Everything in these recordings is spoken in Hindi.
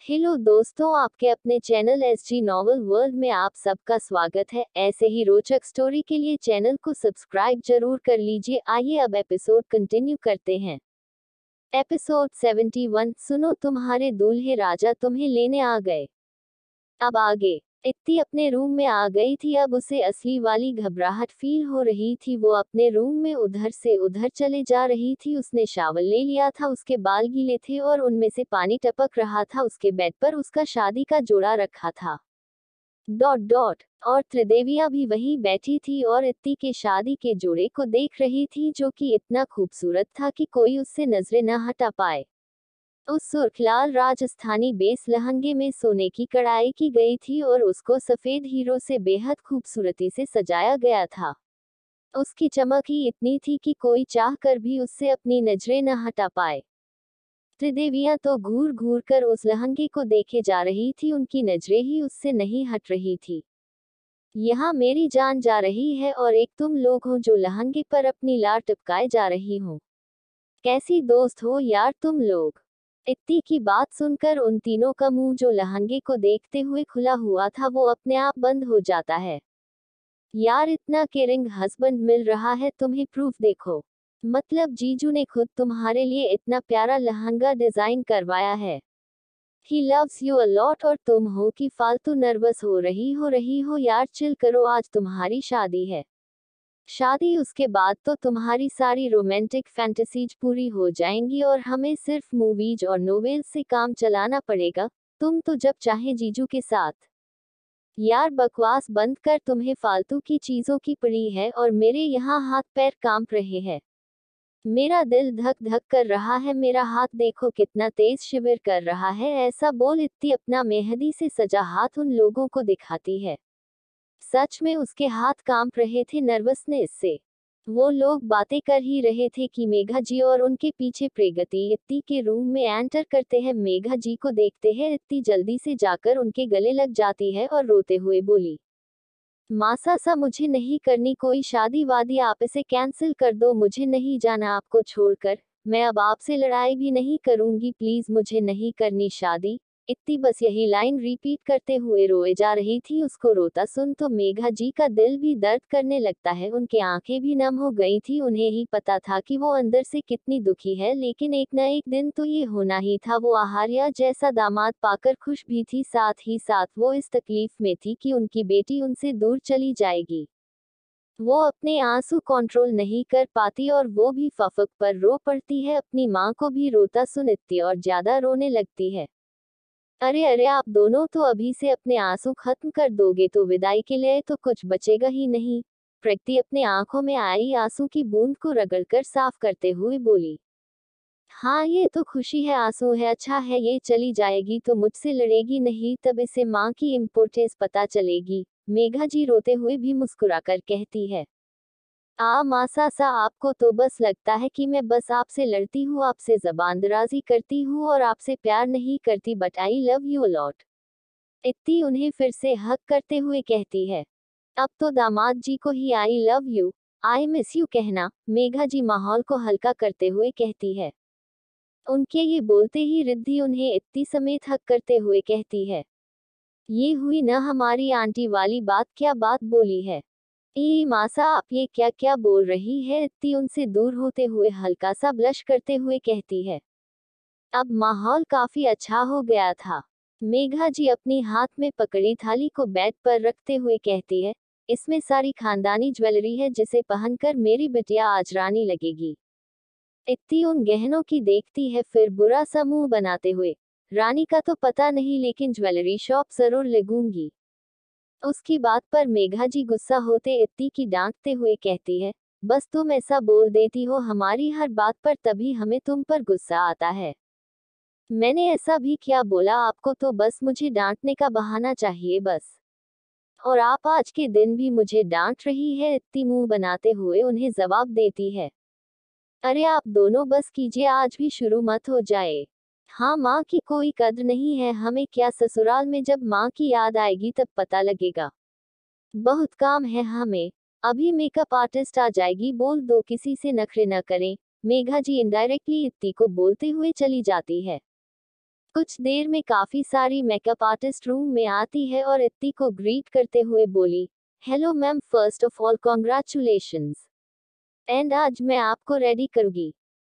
हेलो दोस्तों, आपके अपने चैनल एसजी नॉवल वर्ल्ड में आप सबका स्वागत है। ऐसे ही रोचक स्टोरी के लिए चैनल को सब्सक्राइब जरूर कर लीजिए। आइए अब एपिसोड कंटिन्यू करते हैं। एपिसोड 71, सुनो तुम्हारे दूल्हे राजा तुम्हें लेने आ गए। अब आगे इत्ती अपने रूम में आ गई थी। अब उसे असली वाली घबराहट फील हो रही थी। वो अपने रूम में उधर से उधर चले जा रही थी। उसने शावल ले लिया था, उसके बाल गीले थे और उनमें से पानी टपक रहा था। उसके बेड पर उसका शादी का जोड़ा रखा था। डॉट डॉट और त्रिदेविया भी वहीं बैठी थी और इत्ती के शादी के जोड़े को देख रही थी, जो कि इतना खूबसूरत था कि कोई उससे नजरें न हटा पाए। उस सुर्खलाल राजस्थानी बेस लहंगे में सोने की कढ़ाई की गई थी और उसको सफेद हीरो से बेहद खूबसूरती से सजाया गया था। उसकी चमक ही इतनी थी कि कोई चाह कर भी उससे अपनी नजरें न हटा पाए। त्रिदेवियां तो घूर घूर कर उस लहंगे को देखे जा रही थी। उनकी नजरें ही उससे नहीं हट रही थी। यहाँ मेरी जान जा रही है और एक तुम लोग हो जो लहंगे पर अपनी लार टिपकाए जा रही हो। कैसी दोस्त हो यार तुम लोग। इत्ती की बात सुनकर उन तीनों का मुंह, जो लहंगे को देखते हुए खुला हुआ था, वो अपने आप बंद हो जाता है। यार इतना केयरिंग हस्बैंड मिल रहा है तुम्हें, प्रूफ देखो। मतलब जीजू ने खुद तुम्हारे लिए इतना प्यारा लहंगा डिजाइन करवाया है। He loves you a lot और तुम हो कि फालतू नर्वस हो रही हो यार, चिल करो, आज तुम्हारी शादी है। शादी उसके बाद तो तुम्हारी सारी रोमांटिक फैंटेसीज पूरी हो जाएंगी और हमें सिर्फ मूवीज और नोवेल्स से काम चलाना पड़ेगा। तुम तो जब चाहे जीजू के साथ। यार बकवास बंद कर, तुम्हें फालतू की चीजों की पड़ी है और मेरे यहाँ हाथ पैर कांप रहे हैं। मेरा दिल धक धक कर रहा है, मेरा हाथ देखो कितना तेज शिविर कर रहा है। ऐसा बोल इत्ती अपना मेहंदी से सजा हाथ उन लोगों को दिखाती है। सच में उसके हाथ कांप रहे थे नर्वसनेस से। वो लोग बातें कर ही रहे थे कि मेघा जी और उनके पीछे प्रगति इत्ती के रूम में एंटर करते हैं। मेघा जी को देखते हैं इत्ती जल्दी से जाकर उनके गले लग जाती है और रोते हुए बोली, मासा सा मुझे नहीं करनी कोई शादी वादी, आप इसे कैंसिल कर दो, मुझे नहीं जाना आपको छोड़कर। मैं अब आपसे लड़ाई भी नहीं करूंगी, प्लीज मुझे नहीं करनी शादी। इत्ती बस यही लाइन रिपीट करते हुए रोए जा रही थी। उसको रोता सुन तो मेघा जी का दिल भी दर्द करने लगता है। उनकी आंखें भी नम हो गई थी। उन्हें ही पता था कि वो अंदर से कितनी दुखी है, लेकिन एक न एक दिन तो ये होना ही था। वो आहार्या जैसा दामाद पाकर खुश भी थी, साथ ही साथ वो इस तकलीफ में थी कि उनकी बेटी उनसे दूर चली जाएगी। वो अपने आंसू कंट्रोल नहीं कर पाती और वो भी फफक पर रो पड़ती है। अपनी माँ को भी रोता सुन इत्ती और ज्यादा रोने लगती है। अरे अरे, आप दोनों तो अभी से अपने आंसू खत्म कर दोगे तो विदाई के लिए तो कुछ बचेगा ही नहीं। प्रगति अपने आंखों में आई आंसू की बूंद को रगड़कर साफ करते हुए बोली, हाँ ये तो खुशी है, आंसू है, अच्छा है, ये चली जाएगी तो मुझसे लड़ेगी नहीं, तब इसे माँ की इम्पोर्टेंस पता चलेगी। मेघा जी रोते हुए भी मुस्कुराकर कहती है, मासा सा आपको तो बस लगता है कि मैं बस आपसे लड़ती हूँ, आपसे जबान दराजी करती हूँ और आपसे प्यार नहीं करती, but I love you a lot. इत्ती उन्हें फिर से हक करते हुए कहती है, अब तो दामाद जी को ही I love you, I miss you कहना। मेघा जी माहौल को हल्का करते हुए कहती है। उनके ये बोलते ही रिद्धि उन्हें इत्ती समेत हक करते हुए कहती है, ये हुई न हमारी आंटी वाली बात, क्या बात बोली है। मासा आप ये क्या क्या बोल रही है। इत्ती उनसे दूर होते हुए हल्का सा ब्लश करते हुए कहती है। अब माहौल काफी अच्छा हो गया था। मेघा जी अपनी हाथ में पकड़ी थाली को बेड पर रखते हुए कहती है, इसमें सारी खानदानी ज्वेलरी है जिसे पहनकर मेरी बिटिया आज रानी लगेगी। इत्ती उन गहनों की देखती है, फिर बुरा सा मुंह बनाते हुए, रानी का तो पता नहीं लेकिन ज्वेलरी शॉप जरूर लगूंगी। उसकी बात पर मेघा जी गुस्सा होते इत्ती की डांटते हुए कहती है, बस तुम ऐसा बोल देती हो हमारी हर बात पर, तभी हमें तुम पर गुस्सा आता है। मैंने ऐसा भी क्या बोला आपको, तो बस मुझे डांटने का बहाना चाहिए बस। और आप आज के दिन भी मुझे डांट रही है। इत्ती मुंह बनाते हुए उन्हें जवाब देती है, अरे आप दोनों बस कीजिए, आज भी शुरू मत हो जाए। हाँ माँ की कोई कद्र नहीं है हमें, क्या ससुराल में जब माँ की याद आएगी तब पता लगेगा। बहुत काम है हमें। अभी मेकअप आर्टिस्ट आ जाएगी, बोल दो किसी से नखरे न करें। मेघा जी इनडायरेक्टली इत्ती को बोलते हुए चली जाती है। कुछ देर में काफी सारी मेकअप आर्टिस्ट रूम में आती है और इत्ती को ग्रीट करते हुए बोली, hello ma'am, first of all congratulations, and आज मैं आपको रेडी करूंगी।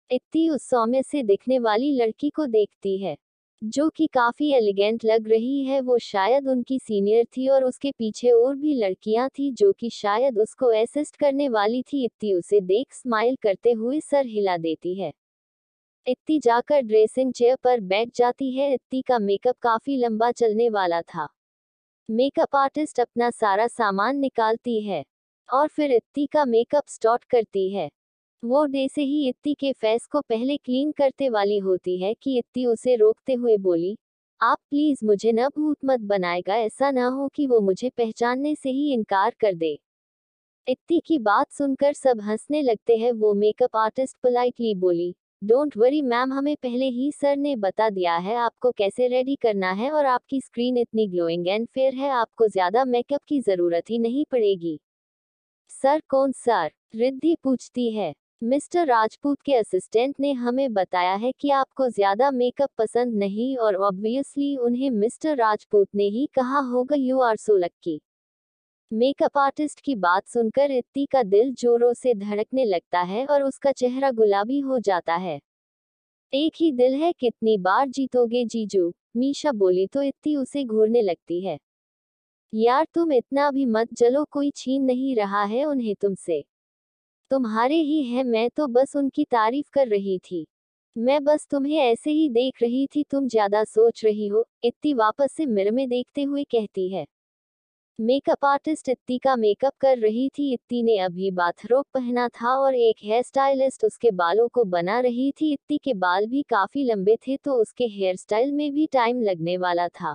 इत्ती उस सौम्य से दिखने वाली लड़की को देखती है, जो कि काफी एलिगेंट लग रही है। वो शायद उनकी सीनियर थी और उसके पीछे और भी लड़कियां थी जो कि शायद उसको असिस्ट करने वाली थी। इत्ती उसे देख स्माइल करते हुए सर हिला देती है। इत्ती जाकर ड्रेसिंग चेयर पर बैठ जाती है। इत्ती का मेकअप काफी लंबा चलने वाला था। मेकअप आर्टिस्ट अपना सारा सामान निकालती है और फिर इत्ती का मेकअप स्टार्ट करती है। वो डे से ही इत्ती के फेस को पहले क्लीन करते वाली होती है कि इत्ती उसे रोकते हुए बोली, आप प्लीज मुझे न भूत मत बनाएगा, ऐसा ना हो कि वो मुझे पहचानने से ही इनकार कर दे। इत्ती की बात सुनकर सब हंसने लगते हैं। वो मेकअप आर्टिस्ट पोलाइटली बोली, डोंट वरी मैम, हमें पहले ही सर ने बता दिया है आपको कैसे रेडी करना है और आपकी स्क्रीन इतनी ग्लोइंग एंड फेयर है, आपको ज्यादा मेकअप की जरूरत ही नहीं पड़ेगी। सर कौन सर? रिद्धि पूछती है। मिस्टर राजपूत के असिस्टेंट ने हमें बताया है कि आपको ज्यादा मेकअप पसंद नहीं, और ऑब्वियसली उन्हें मिस्टर राजपूत ने ही कहा होगा, you are so lucky. Makeup artist की बात सुनकर इत्ती का दिल जोरों से धड़कने लगता है और उसका चेहरा गुलाबी हो जाता है। एक ही दिल है, कितनी बार जीतोगे जीजू? मीशा बोली तो इत्ती उसे घूरने लगती है। यार तुम इतना भी मत जलो, कोई छीन नहीं रहा है उन्हें तुमसे, तुम्हारे ही है, मैं तो बस उनकी तारीफ कर रही थी। मैं बस तुम्हें ऐसे ही देख रही थी, तुम ज्यादा सोच रही हो, इत्ती वापस से मिरर में देखते हुए कहती है। मेकअप आर्टिस्ट इत्ती का मेकअप कर रही थी। इत्ती ने अभी बाथरोब पहना था और एक हेयर स्टाइलिस्ट उसके बालों को बना रही थी। इत्ती के बाल भी काफी लंबे थे तो उसके हेयर स्टाइल में भी टाइम लगने वाला था।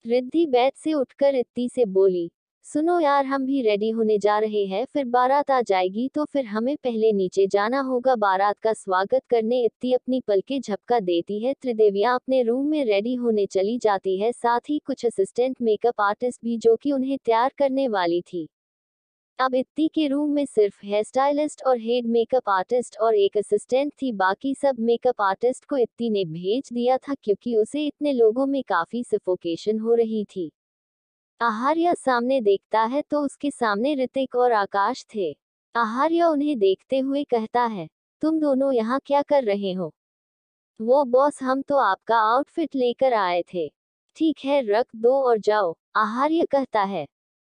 रिद्धि बेड से उठकर इत्ती से बोली, सुनो यार, हम भी रेडी होने जा रहे हैं, फिर बारात आ जाएगी तो फिर हमें पहले नीचे जाना होगा बारात का स्वागत करने। इत्ती अपनी पलकें झपका देती है। त्रिदेवियां अपने रूम में रेडी होने चली जाती है, साथ ही कुछ असिस्टेंट मेकअप आर्टिस्ट भी जो कि उन्हें तैयार करने वाली थी। अब इत्ती के रूम में सिर्फ हेयर स्टाइलिस्ट और हेड मेकअप आर्टिस्ट और एक असिस्टेंट थी। बाकी सब मेकअप आर्टिस्ट को इत्ती ने भेज दिया था क्योंकि उसे इतने लोगों में काफी सफोकेशन हो रही थी। आहार्य सामने देखता है तो उसके सामने ऋतिक और आकाश थे। आहार्य उन्हें देखते हुए कहता है, तुम दोनों यहाँ क्या कर रहे हो? वो बॉस, हम तो आपका आउटफिट लेकर आए थे। ठीक है, रख दो और जाओ, आहार्य कहता है।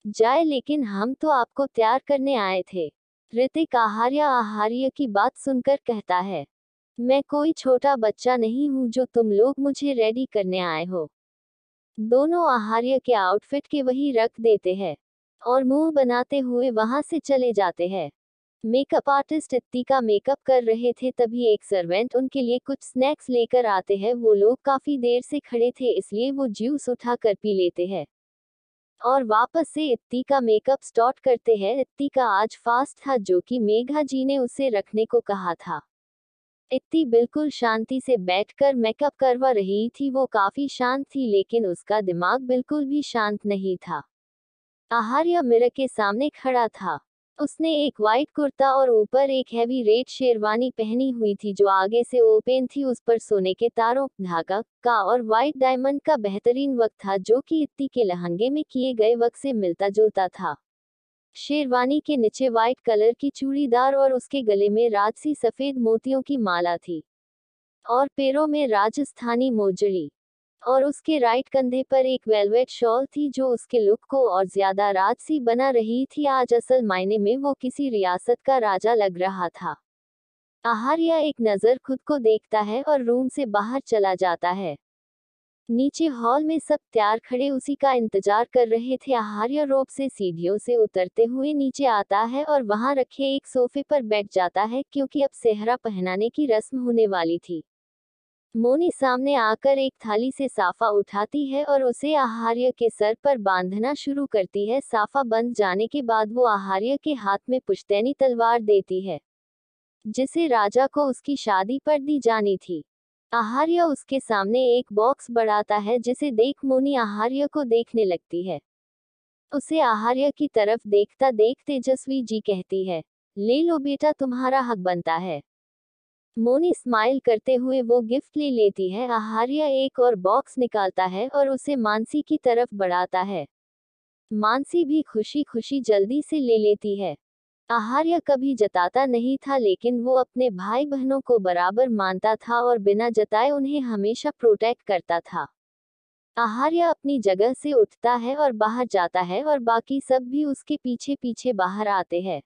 जाए, लेकिन हम तो आपको तैयार करने आए थे। ऋतिक आहार्य की बात सुनकर कहता है, मैं कोई छोटा बच्चा नहीं हूँ जो तुम लोग मुझे रेडी करने आए हो। दोनों आहार्य के आउटफिट के वही रख देते हैं और मुंह बनाते हुए वहां से चले जाते हैं। मेकअप आर्टिस्ट इत्ती का मेकअप कर रहे थे, तभी एक सर्वेंट उनके लिए कुछ स्नैक्स लेकर आते हैं। वो लोग काफी देर से खड़े थे इसलिए वो जूस उठा कर पी लेते हैं और वापस से इत्ती का मेकअप स्टार्ट करते हैं। इत्ती का आज फास्ट था जो कि मेघा जी ने उसे रखने को कहा था। इत्ती बिल्कुल शांति से बैठकर मेकअप करवा रही थी। वो काफी शांत थी लेकिन उसका दिमाग बिल्कुल भी शांत नहीं था। आहार्य मिरर के सामने खड़ा था। उसने एक वाइट कुर्ता और ऊपर एक हैवी रेड शेरवानी पहनी हुई थी जो आगे से ओपन थी। उस पर सोने के तारों, धागा का और व्हाइट डायमंड का बेहतरीन वर्क था जो कि इत्ती के लहंगे में किए गए वर्क से मिलता जुलता था। शेरवानी के नीचे व्हाइट कलर की चूड़ीदार और उसके गले में राजसी सफेद मोतियों की माला थी और पैरों में राजस्थानी मोजड़ी, और उसके राइट कंधे पर एक वेलवेट शॉल थी जो उसके लुक को और ज्यादा राजसी बना रही थी। आज असल मायने में वो किसी रियासत का राजा लग रहा था। आहार्य एक नजर खुद को देखता है और रूम से बाहर चला जाता है। नीचे हॉल में सब तैयार खड़े उसी का इंतजार कर रहे थे। आहार्य रोब से सीढ़ियों से उतरते हुए नीचे आता है और वहां रखे एक सोफे पर बैठ जाता है क्योंकि अब सेहरा पहनाने की रस्म होने वाली थी। मोनी सामने आकर एक थाली से साफा उठाती है और उसे आहार्य के सर पर बांधना शुरू करती है। साफा बंध जाने के बाद वो आहार्य के हाथ में पुश्तैनी तलवार देती है जिसे राजा को उसकी शादी पर दी जानी थी। आहार्य उसके सामने एक बॉक्स बढ़ाता है जिसे देख मोनी आहार्य को देखने लगती है। उसे आहार्य की तरफ देखता देख तेजस्वी जी कहती है, ले लो बेटा, तुम्हारा हक बनता है। मोनी स्माइल करते हुए वो गिफ्ट ले लेती है। आहार्य एक और बॉक्स निकालता है और उसे मानसी की तरफ बढ़ाता है। मानसी भी खुशी खुशी जल्दी से ले लेती है। आहार्य कभी जताता नहीं था, लेकिन वो अपने भाई बहनों को बराबर मानता था और बिना जताए उन्हें हमेशा प्रोटेक्ट करता था। आहार्य अपनी जगह से उठता है और बाहर जाता है और बाकी सब भी उसके पीछे पीछे बाहर आते हैं।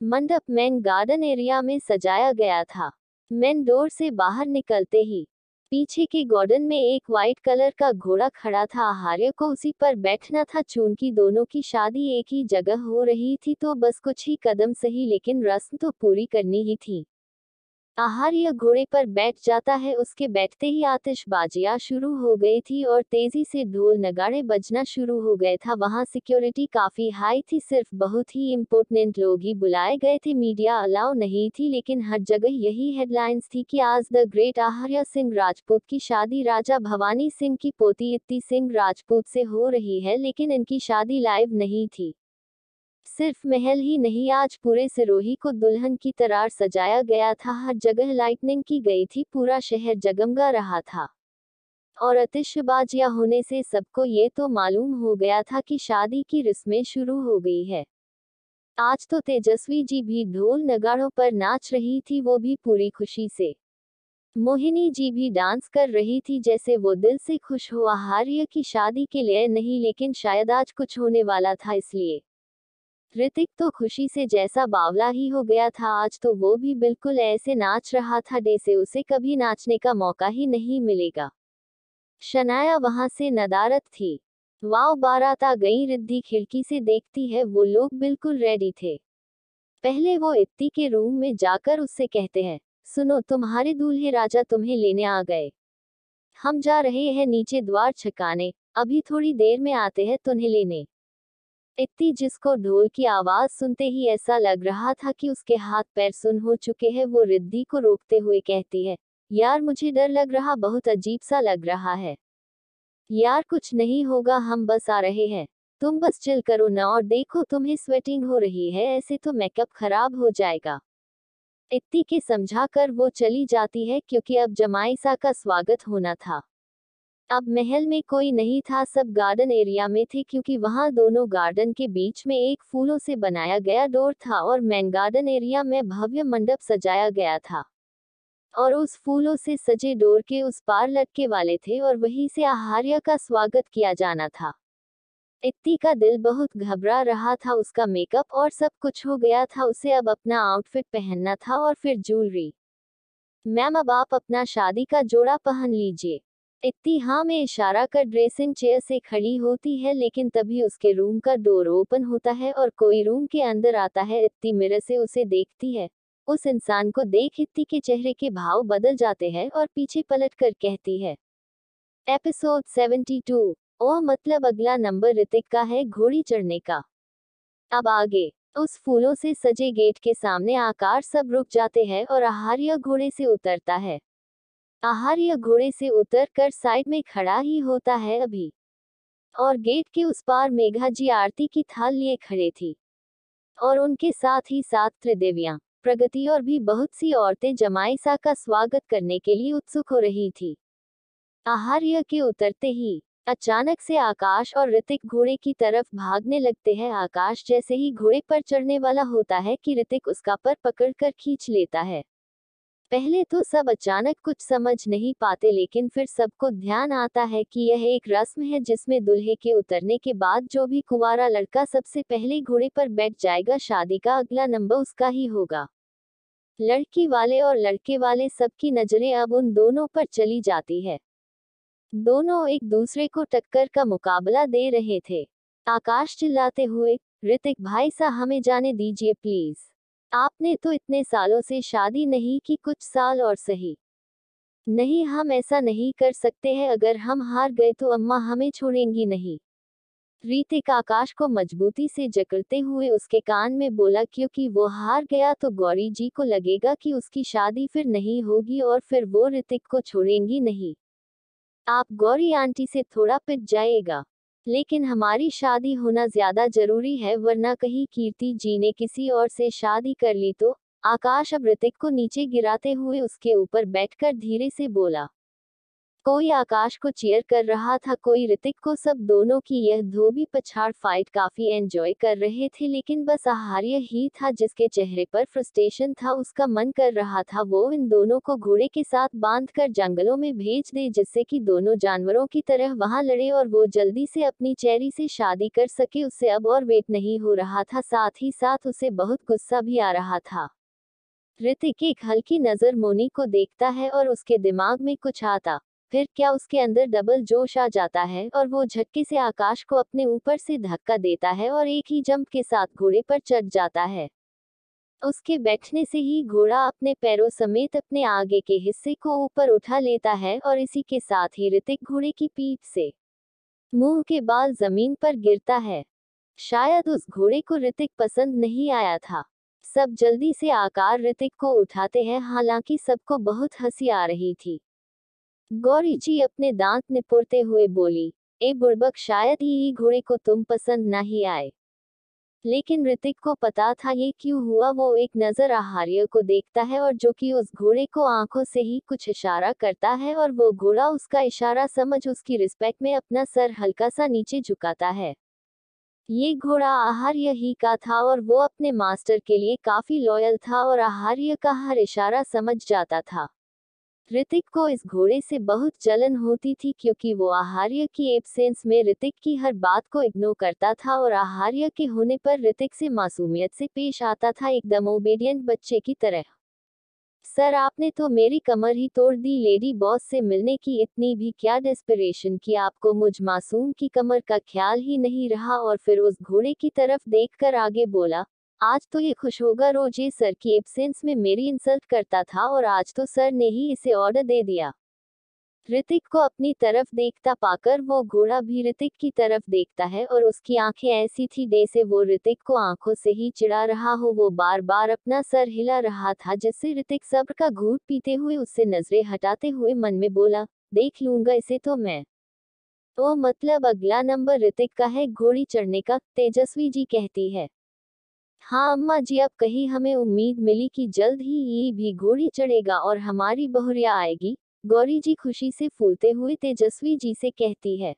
मंडप मेन गार्डन एरिया में सजाया गया था। मेन डोर से बाहर निकलते ही पीछे के गार्डन में एक वाइट कलर का घोड़ा खड़ा था। आहार्य को उसी पर बैठना था। चूंकि दोनों की शादी एक ही जगह हो रही थी तो बस कुछ ही कदम सही, लेकिन रस्म तो पूरी करनी ही थी। आहार्य घोड़े पर बैठ जाता है। उसके बैठते ही आतिशबाजियां शुरू हो गई थी और तेजी से ढोल नगाड़े बजना शुरू हो गए था। वहां सिक्योरिटी काफी हाई थी, सिर्फ बहुत ही इम्पोर्टेंट लोग ही बुलाए गए थे। मीडिया अलाउ नहीं थी, लेकिन हर जगह यही हेडलाइंस थी कि आज द ग्रेट आहार्य सिंह राजपूत की शादी राजा भवानी सिंह की पोती इत्ती सिंह राजपूत से हो रही है। लेकिन इनकी शादी लाइव नहीं थी। सिर्फ महल ही नहीं, आज पूरे सिरोही को दुल्हन की तरह सजाया गया था। हर जगह लाइटनिंग की गई थी, पूरा शहर जगमगा रहा था। और आतिशबाजियां होने से सबको ये तो मालूम हो गया था कि शादी की रस्में शुरू हो गई है। आज तो तेजस्वी जी भी ढोल नगाड़ों पर नाच रही थी, वो भी पूरी खुशी से। मोहिनी जी भी डांस कर रही थी, जैसे वो दिल से खुश हो। आहार्य की शादी के लिए नहीं, लेकिन शायद आज कुछ होने वाला था इसलिए। ऋतिक तो खुशी से जैसा बावला ही हो गया था। आज तो वो भी बिल्कुल ऐसे नाच रहा था जैसे उसे कभी नाचने का मौका ही नहीं मिलेगा। शनाया वहां से नदारद थी। वाव, बारात आ गई। रिद्धि खिड़की से देखती है। वो लोग बिल्कुल रेडी थे। पहले वो इत्ती के रूम में जाकर उससे कहते हैं, सुनो, तुम्हारे दूल्हे राजा तुम्हें लेने आ गए। हम जा रहे हैं नीचे द्वार छकाने, अभी थोड़ी देर में आते हैं तुम्हें लेने। इत्ती, जिसको ढोल की आवाज सुनते ही ऐसा लग रहा था कि उसके हाथ पैर सुन हो चुके हैं, वो रिद्धि को रोकते हुए कहती है, यार मुझे डर लग रहा, बहुत अजीब सा लग रहा है। यार कुछ नहीं होगा, हम बस आ रहे हैं। तुम बस चिल करो ना, और देखो तुम्हें स्वेटिंग हो रही है, ऐसे तो मेकअप खराब हो जाएगा। इत्ती के समझाकर वो चली जाती है, क्योंकि अब जमाईसा का स्वागत होना था। अब महल में कोई नहीं था, सब गार्डन एरिया में थे, क्योंकि वहां दोनों गार्डन के बीच में एक फूलों से बनाया गया डोर था और मेन गार्डन एरिया में भव्य मंडप सजाया गया था। और उस फूलों से सजे डोर के उस पार लटके वाले थे और वहीं से आहार्य का स्वागत किया जाना था। इत्ती का दिल बहुत घबरा रहा था। उसका मेकअप और सब कुछ हो गया था, उसे अब अपना आउटफिट पहनना था और फिर ज्वेलरी। मैम, अब आप अपना शादी का जोड़ा पहन लीजिए। इत्ती हाँ में इशारा कर ड्रेसिंग चेयर से खड़ी होती है, लेकिन तभी उसके रूम का डोर ओपन होता है और कोई रूम के अंदर आता है। इत्ती मिरर से उसे देखती है। उस इंसान को देख इत्ती के चेहरे के भाव बदल जाते हैं और पीछे पलट कर कहती है, एपिसोड 72। ओह, मतलब अगला नंबर ऋतिक का है घोड़ी चढ़ने का। अब आगे। उस फूलों से सजे गेट के सामने आकार सब रुक जाते हैं और आहार्य घोड़े से उतरता है। आहार्य घोड़े से उतर कर साइड में खड़ा ही होता है अभी। और गेट के उस पार मेघा जी आरती की थाल लिए खड़े थी। और उनके साथ ही साथ त्रिदेवियां, प्रगति और भी बहुत सी औरतें जमाईसा का स्वागत करने के लिए उत्सुक हो रही थी। आहार्य के उतरते ही अचानक से आकाश और ऋतिक घोड़े की तरफ भागने लगते हैं। आकाश जैसे ही घोड़े पर चढ़ने वाला होता है कि ऋतिक उसका पर पकड़कर खींच लेता है। पहले तो सब अचानक कुछ समझ नहीं पाते, लेकिन फिर सबको ध्यान आता है कि यह एक रस्म है जिसमें दूल्हे के उतरने के बाद जो भी कुंवारा लड़का सबसे पहले घोड़े पर बैठ जाएगा, शादी का अगला नंबर उसका ही होगा। लड़की वाले और लड़के वाले सबकी नजरें अब उन दोनों पर चली जाती है। दोनों एक दूसरे को टक्कर का मुकाबला दे रहे थे। आकाश चिल्लाते हुए, ऋतिक भाई सा, हमें जाने दीजिए प्लीज। आपने तो इतने सालों से शादी नहीं की, कुछ साल और सही। नहीं, हम ऐसा नहीं कर सकते हैं, अगर हम हार गए तो अम्मा हमें छोड़ेंगी नहीं। ऋतिक आकाश को मजबूती से जकड़ते हुए उसके कान में बोला, क्योंकि वो हार गया तो गौरी जी को लगेगा कि उसकी शादी फिर नहीं होगी और फिर वो ऋतिक को छोड़ेंगी नहीं। आप गौरी आंटी से थोड़ा पिट जाएगा, लेकिन हमारी शादी होना ज्यादा जरूरी है, वरना कहीं कीर्ति जी ने किसी और से शादी कर ली तो आकाश अब ऋतिक को नीचे गिराते हुए उसके ऊपर बैठकर धीरे से बोला। कोई आकाश को चीयर कर रहा था, कोई ऋतिक को। सब दोनों की यह धोबी पछाड़ फाइट काफी एंजॉय कर रहे थे, लेकिन बस आहार्य ही था जिसके चेहरे पर फ्रस्ट्रेशन था। उसका मन कर रहा था वो इन दोनों को घोड़े के साथ बांधकर जंगलों में भेज दे, जिससे कि दोनों जानवरों की तरह वहां लड़े और वो जल्दी से अपनी चेरी से शादी कर सके। उससे अब और वेट नहीं हो रहा था, साथ ही साथ उसे बहुत गुस्सा भी आ रहा था। ऋतिक एक हल्की नजर मोनी को देखता है और उसके दिमाग में कुछ आता, फिर क्या उसके अंदर डबल जोश आ जाता है और वो झटके से आकाश को अपने ऊपर से धक्का देता है और एक ही जंप के साथ घोड़े पर चढ़ जाता है। उसके बैठने से ही घोड़ा अपने पैरों समेत अपने आगे के हिस्से को ऊपर उठा लेता है और इसी के साथ ही ऋतिक घोड़े की पीठ से मुंह के बाल जमीन पर गिरता है। शायद उस घोड़े को ऋतिक पसंद नहीं आया था। सब जल्दी से आकार ऋतिक को उठाते हैं, हालांकि सबको बहुत हंसी आ रही थी। गौरी जी अपने दांत निपोरते हुए बोली, ए बुड़बक, शायद ही घोड़े को तुम पसंद ना ही आए। लेकिन ऋतिक को पता था ये क्यों हुआ। वो एक नजर आहार्य को देखता है और जो कि उस घोड़े को आंखों से ही कुछ इशारा करता है और वो घोड़ा उसका इशारा समझ उसकी रिस्पेक्ट में अपना सर हल्का सा नीचे झुकाता है। ये घोड़ा आहार्य ही का था और वो अपने मास्टर के लिए काफी लॉयल था और आहार्य का हर इशारा समझ जाता था। ऋतिक को इस घोड़े से बहुत जलन होती थी, क्योंकि वो आहार्य की एब्सेंस में ऋतिक की हर बात को इग्नोर करता था और आहार्य के होने पर ऋतिक से मासूमियत से पेश आता था, एकदम ओबेडियंट बच्चे की तरह। सर, आपने तो मेरी कमर ही तोड़ दी। लेडी बॉस से मिलने की इतनी भी क्या डेस्परेशन कि आपको मुझ मासूम की कमर का ख्याल ही नहीं रहा। और फिर उस घोड़े की तरफ देखकर आगे बोला, आज तो ये खुश होगा, रोज ये सर की एब्सेंस में मेरी इंसल्ट करता था और आज तो सर ने ही इसे ऑर्डर दे दिया। ऋतिक को अपनी तरफ देखता पाकर वो घोड़ा भी ऋतिक की तरफ देखता है और उसकी आंखें ऐसी थी जैसे वो ऋतिक को आंखों से ही चिढ़ा रहा हो। वो बार बार अपना सर हिला रहा था, जिससे ऋतिक सब्र का घूंट पीते हुए उससे नजरें हटाते हुए मन में बोला, देख लूंगा इसे तो मैं। तो मतलब अगला नंबर ऋतिक का है घोड़ी चढ़ने का, तेजस्वी जी कहती है। हाँ अम्मा जी, अब कहीं हमें उम्मीद मिली कि जल्द ही ये भी घोड़ी चढ़ेगा और हमारी बहुरिया आएगी। गौरी जी खुशी से फूलते हुए तेजस्वी जी से कहती है।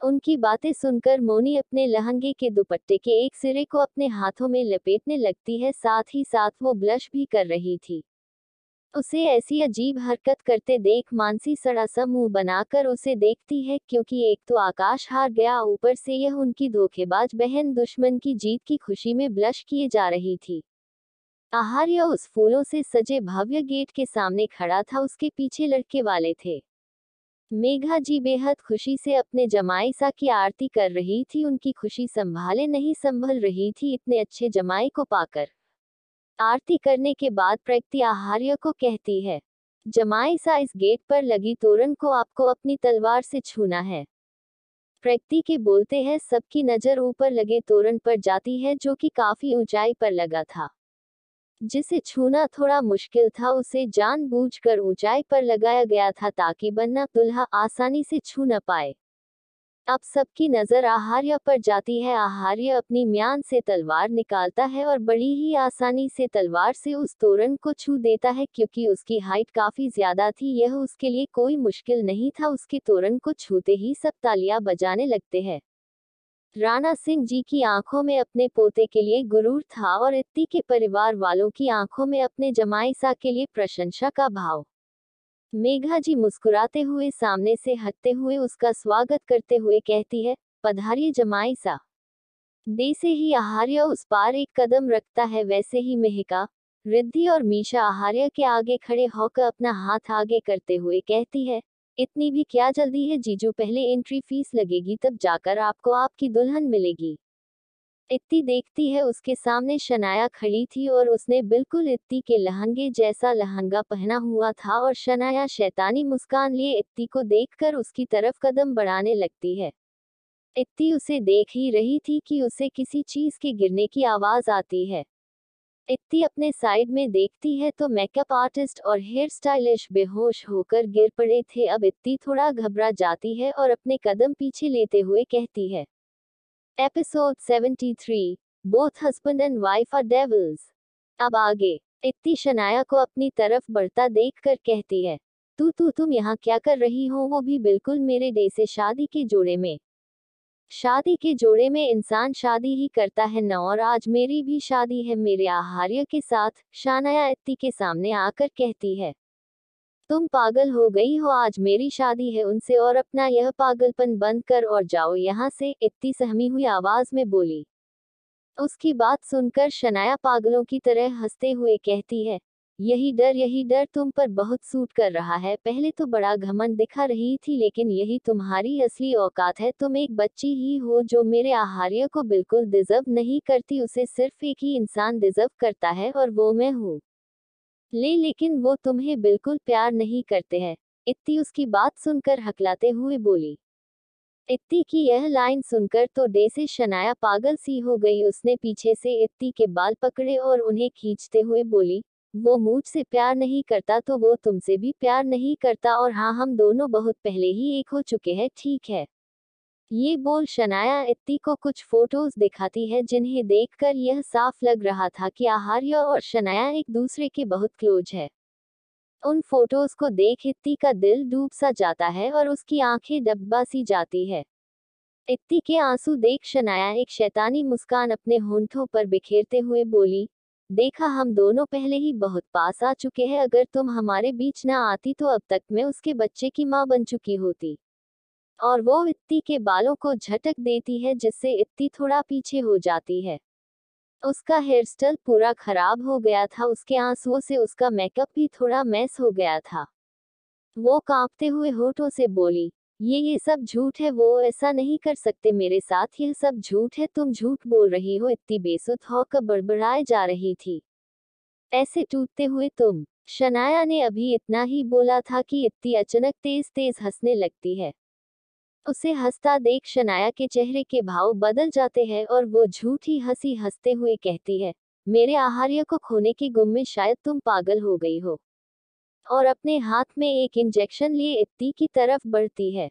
उनकी बातें सुनकर मोनी अपने लहंगे के दुपट्टे के एक सिरे को अपने हाथों में लपेटने लगती है, साथ ही साथ वो ब्लश भी कर रही थी। उसे ऐसी अजीब हरकत करते देख मानसी सड़ा सा मुंह बनाकर उसे देखती है, क्योंकि एक तो आकाश हार गया, ऊपर से यह उनकी धोखेबाज बहन दुश्मन की जीत की खुशी में ब्लश किए जा रही थी। आहार्य उस फूलों से सजे भव्य गेट के सामने खड़ा था, उसके पीछे लड़के वाले थे। मेघा जी बेहद खुशी से अपने जमाई सा की आरती कर रही थी। उनकी खुशी संभाले नहीं संभल रही थी इतने अच्छे जमाई को पाकर। आरती करने के बाद प्रकृति आहार्य को कहती है, जमाई सा, इस गेट पर लगी तोरण को आपको अपनी तलवार से छूना है। प्रकृति के बोलते हैं सबकी नजर ऊपर लगे तोरण पर जाती है, जो कि काफी ऊंचाई पर लगा था। जिसे छूना थोड़ा मुश्किल था, उसे जानबूझकर ऊंचाई पर लगाया गया था ताकि बन्ना दुल्हा आसानी से छू न पाए। अब सबकी नजर आहार्य पर जाती है। आहार्य अपनी म्यान से तलवार निकालता है और बड़ी ही आसानी से तलवार से उस तोरण को छू देता है, क्योंकि उसकी हाइट काफी ज्यादा थी। यह उसके लिए कोई मुश्किल नहीं था। उसके तोरण को छूते ही सब तालियां बजाने लगते हैं। राणा सिंह जी की आंखों में अपने पोते के लिए गुरूर था और इत्ती के परिवार वालों की आंखों में अपने जमाई सा के लिए प्रशंसा का भाव। मेघा जी मुस्कुराते हुए सामने से हटते हुए उसका स्वागत करते हुए कहती है, पधारिए जमाई सा। जैसे ही आहार्य उस पार एक कदम रखता है, वैसे ही मेहका, रिद्धि और मीशा आहार्य के आगे खड़े होकर अपना हाथ आगे करते हुए कहती है, इतनी भी क्या जल्दी है जीजू, पहले एंट्री फीस लगेगी, तब जाकर आपको आपकी दुल्हन मिलेगी। इत्ती देखती है उसके सामने शनाया खड़ी थी और उसने बिल्कुल इत्ती के लहंगे जैसा लहंगा पहना हुआ था और शनाया शैतानी मुस्कान लिए इत्ती को देखकर उसकी तरफ कदम बढ़ाने लगती है। इत्ती उसे देख ही रही थी कि उसे किसी चीज के गिरने की आवाज आती है। इत्ती अपने साइड में देखती है तो मेकअप आर्टिस्ट और हेयर स्टाइलिश बेहोश होकर गिर पड़े थे। अब इत्ती थोड़ा घबरा जाती है और अपने कदम पीछे लेते हुए कहती है, episode 73, both husband and wife are devils. अब आगे। इत्ती शनाया को अपनी तरफ बढ़ता देखकर कहती है, तुम यहाँ क्या कर रही हो, वो भी बिल्कुल मेरे डे से शादी के जोड़े में। शादी के जोड़े में इंसान शादी ही करता है न, और आज मेरी भी शादी है मेरे आहार्य के साथ। शनाया इत्ती के सामने आकर कहती है, तुम पागल हो गई हो, आज मेरी शादी है उनसे, और अपना यह पागलपन बंद कर और जाओ यहाँ से, इत्ती सहमी हुई आवाज में बोली। उसकी बात सुनकर शनाया पागलों की तरह हंसते हुए कहती है, यही डर तुम पर बहुत सूट कर रहा है। पहले तो बड़ा घमंड दिखा रही थी, लेकिन यही तुम्हारी असली औकात है। तुम एक बच्ची ही हो जो मेरे आहार्य को बिल्कुल डिजर्व नहीं करती, उसे सिर्फ एक ही इंसान डिजर्व करता है, और वो मैं हूँ। लेकिन वो तुम्हें बिल्कुल प्यार नहीं करते हैं। इत्ती उसकी बात सुनकर हकलाते हुए बोली। इत्ती की यह लाइन सुनकर तो डे से शनाया पागल सी हो गई। उसने पीछे से इत्ती के बाल पकड़े और उन्हें खींचते हुए बोली, वो मुझसे प्यार नहीं करता तो वो तुमसे भी प्यार नहीं करता, और हाँ, हम दोनों बहुत पहले ही एक हो चुके हैं, ठीक है। ये बोल शनाया इत्ती को कुछ फोटोज दिखाती है, जिन्हें देखकर यह साफ लग रहा था कि आहार्य और शनाया एक दूसरे के बहुत क्लोज है। उन फोटोज को देख इत्ती का दिल डूब सा जाता है और उसकी आंखें डब्बा सी जाती है। इत्ती के आंसू देख शनाया एक शैतानी मुस्कान अपने होंठों पर बिखेरते हुए बोली, देखा, हम दोनों पहले ही बहुत पास आ चुके हैं। अगर तुम हमारे बीच ना आती तो अब तक मैं उसके बच्चे की माँ बन चुकी होती। और वो इत्ती के बालों को झटक देती है, जिससे इत्ती थोड़ा पीछे हो जाती है। उसका हेयर स्टाइल पूरा खराब हो गया था, उसके आंसुओं से उसका मेकअप भी थोड़ा मैस हो गया था। वो कांपते हुए होठों से बोली, ये सब झूठ है, वो ऐसा नहीं कर सकते मेरे साथ, यह सब झूठ है, तुम झूठ बोल रही हो। इत्ती बेसुध होकर बड़बड़ाए जा रही थी। ऐसे टूटते हुए तुम। शनाया ने अभी इतना ही बोला था कि इत्ती अचानक तेज तेज हंसने लगती है। उसे हंसता देख शनाया के चेहरे के भाव बदल जाते हैं और वो झूठी हंसी हंसते हुए कहती है, मेरे आहार्य को खोने के गुम में शायद तुम पागल हो गई हो। और अपने हाथ में एक इंजेक्शन लिए इत्ती की तरफ बढ़ती है।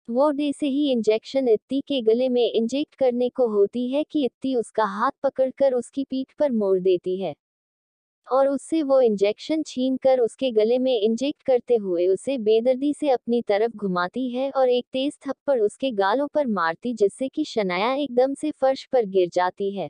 वो डे से ही इंजेक्शन इत्ती के गले में इंजेक्ट करने को होती है कि इत्ती उसका हाथ पकड़कर उसकी पीठ पर मोड़ देती है, और उससे वो इंजेक्शन छीनकर उसके गले में इंजेक्ट करते हुए उसे बेदर्दी से अपनी तरफ घुमाती है और एक तेज थप्पड़ उसके गालों पर मारती, जिससे कि शनाया एकदम से फर्श पर गिर जाती है।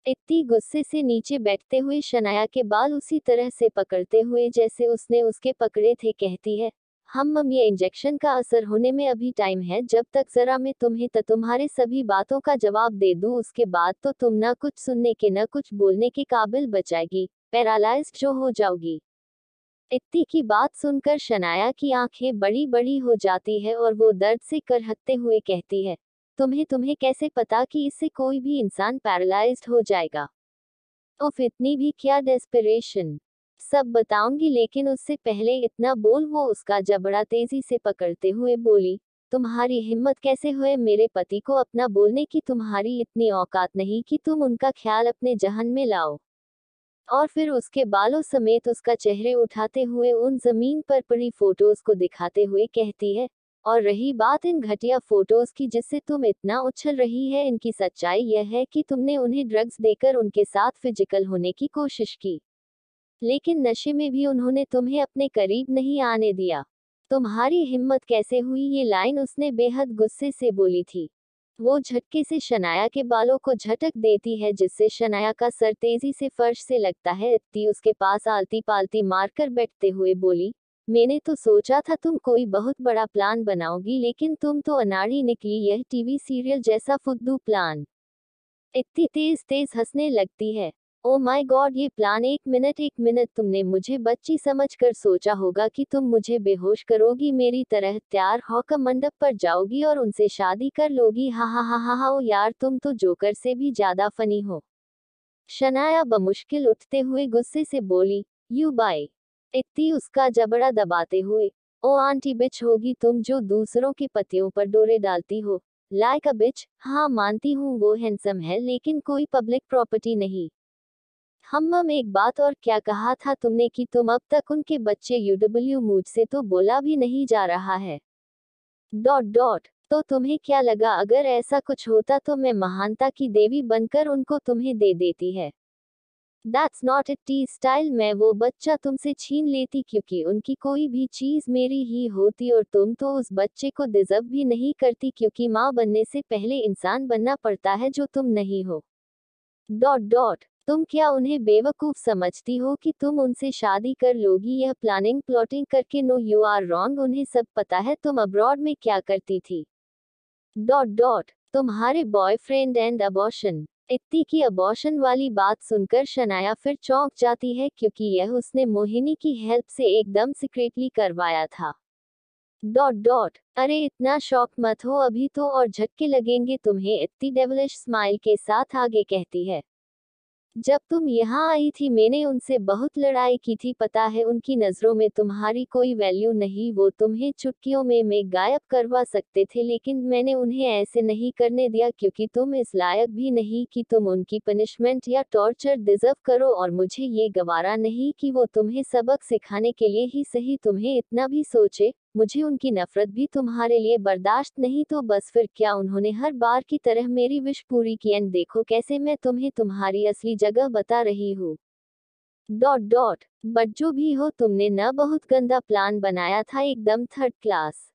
इत्ती गुस्से से नीचे बैठते हुए शनाया के बाल उसी तरह से पकड़ते हुए जैसे उसने उसके पकड़े थे कहती है, हम ये इंजेक्शन का असर होने में अभी टाइम है, जब तक जरा मैं तुम्हें तुम्हारे सभी बातों का जवाब दे दूं, उसके बाद तो तुम ना कुछ सुनने के न कुछ बोलने के काबिल बचाएगी, पैरालाइज्ड जो हो जाओगी। इत्ती की बात सुनकर शनाया की आंखें बड़ी बड़ी हो जाती है और वो दर्द से करहत्ते हुए कहती है, तुम्हें तुम्हें कैसे पता कि इससे कोई भी इंसान पैरालाइज्ड हो जाएगा? उफ, इतनी भी क्या डेस्परेशन। सब बताऊंगी, लेकिन उससे पहले इतना बोल। वो उसका जबड़ा तेजी से पकड़ते हुए बोली, तुम्हारी हिम्मत कैसे हुए मेरे पति को अपना बोलने की? तुम्हारी इतनी औकात नहीं कि तुम उनका ख्याल अपने जहन में लाओ। और फिर उसके बालों समेत उसका चेहरे उठाते हुए उन जमीन पर पड़ी फोटोज को दिखाते हुए कहती है, और रही बात इन घटिया फोटोज की जिससे तुम इतना उछल रही है, इनकी सच्चाई यह है कि तुमने उन्हें ड्रग्स देकर उनके साथ फिजिकल होने की कोशिश की, लेकिन नशे में भी उन्होंने तुम्हें अपने करीब नहीं आने दिया। तुम्हारी हिम्मत कैसे हुई? ये लाइन उसने बेहद गुस्से से बोली थी। वो झटके से शनाया के बालों को झटक देती है, जिससे शनाया का सर तेजी से फर्श से लगता है। इत्ती उसके पास आलती पालती मारकर बैठते हुए बोली, मैंने तो सोचा था तुम कोई बहुत बड़ा प्लान बनाओगी, लेकिन तुम तो अनाड़ी निकली, यह टीवी सीरियल जैसा फुद्दू प्लान। इतनी तेज तेज हंसने लगती है। ओ माय गॉड, ये प्लान! एक मिनट, तुमने मुझे बच्ची समझकर सोचा होगा कि तुम मुझे बेहोश करोगी, मेरी तरह तैयार होकर मंडप पर जाओगी और उनसे शादी कर लोगी। हा हा हा हा हा, ओ यार, तुम तो जोकर से भी ज्यादा फनी हो। शनाया बमुश्किल उठते हुए गुस्से से बोली, यू बाय। इत्ती उसका जबड़ा दबाते हुए, ओ आंटी बिच होगी तुम जो दूसरों के पतियों पर डोरे डालती हो। लाइक अ बिच। हाँ, मानती हूँ वो हैंडसम है, लेकिन कोई पब्लिक प्रॉपर्टी नहीं। एक बात और, क्या कहा था तुमने कि तुम अब तक उनके बच्चे यूडब्ल्यू? मुझसे तो बोला भी नहीं जा रहा है। Dot dot. तो तुम्हें क्या लगा अगर ऐसा कुछ होता तो मैं महानता की देवी बनकर उनको तुम्हें दे देती है? That's not itty style. मैं वो बच्चा तुमसे छीन लेती क्योंकि उनकी कोई भी चीज मेरी ही होती, और तुम तो उस बच्चे को डिजर्व भी नहीं करती क्योंकि माँ बनने से पहले इंसान बनना पड़ता है, जो तुम नहीं हो। Dot dot. तुम क्या उन्हें बेवकूफ समझती हो कि तुम उनसे शादी कर लोगी? यह प्लानिंग प्लॉटिंग करके। No, you are wrong. उन्हें सब पता है तुम अब्रॉड में क्या करती थी। Dot dot. तुम्हारे बॉयफ्रेंड एंड अबॉर्शन। इत्ती की अबॉर्शन वाली बात सुनकर शनाया फिर चौंक जाती है क्योंकि यह उसने मोहिनी की हेल्प से एकदम सीक्रेटली करवाया था। Dot dot. अरे इतना शॉक मत हो अभी तो, और झटके लगेंगे तुम्हें। इत्ती डेविलिश स्माइल के साथ आगे कहती है, जब तुम यहाँ आई थी मैंने उनसे बहुत लड़ाई की थी, पता है उनकी नज़रों में तुम्हारी कोई वैल्यू नहीं, वो तुम्हें चुटकियों में गायब करवा सकते थे, लेकिन मैंने उन्हें ऐसे नहीं करने दिया क्योंकि तुम इस लायक भी नहीं कि तुम उनकी पनिशमेंट या टॉर्चर डिजर्व करो, और मुझे ये गवारा नहीं कि वो तुम्हें सबक सिखाने के लिए ही सही तुम्हें इतना भी सोचे। मुझे उनकी नफरत भी तुम्हारे लिए बर्दाश्त नहीं, तो बस फिर क्या उन्होंने हर बार की तरह मेरी विश पूरी की, एंड देखो कैसे मैं तुम्हें तुम्हारी असली जगह बता रही हूँ। Dot dot. बट जो भी हो तुमने न बहुत गंदा प्लान बनाया था, एकदम थर्ड क्लास।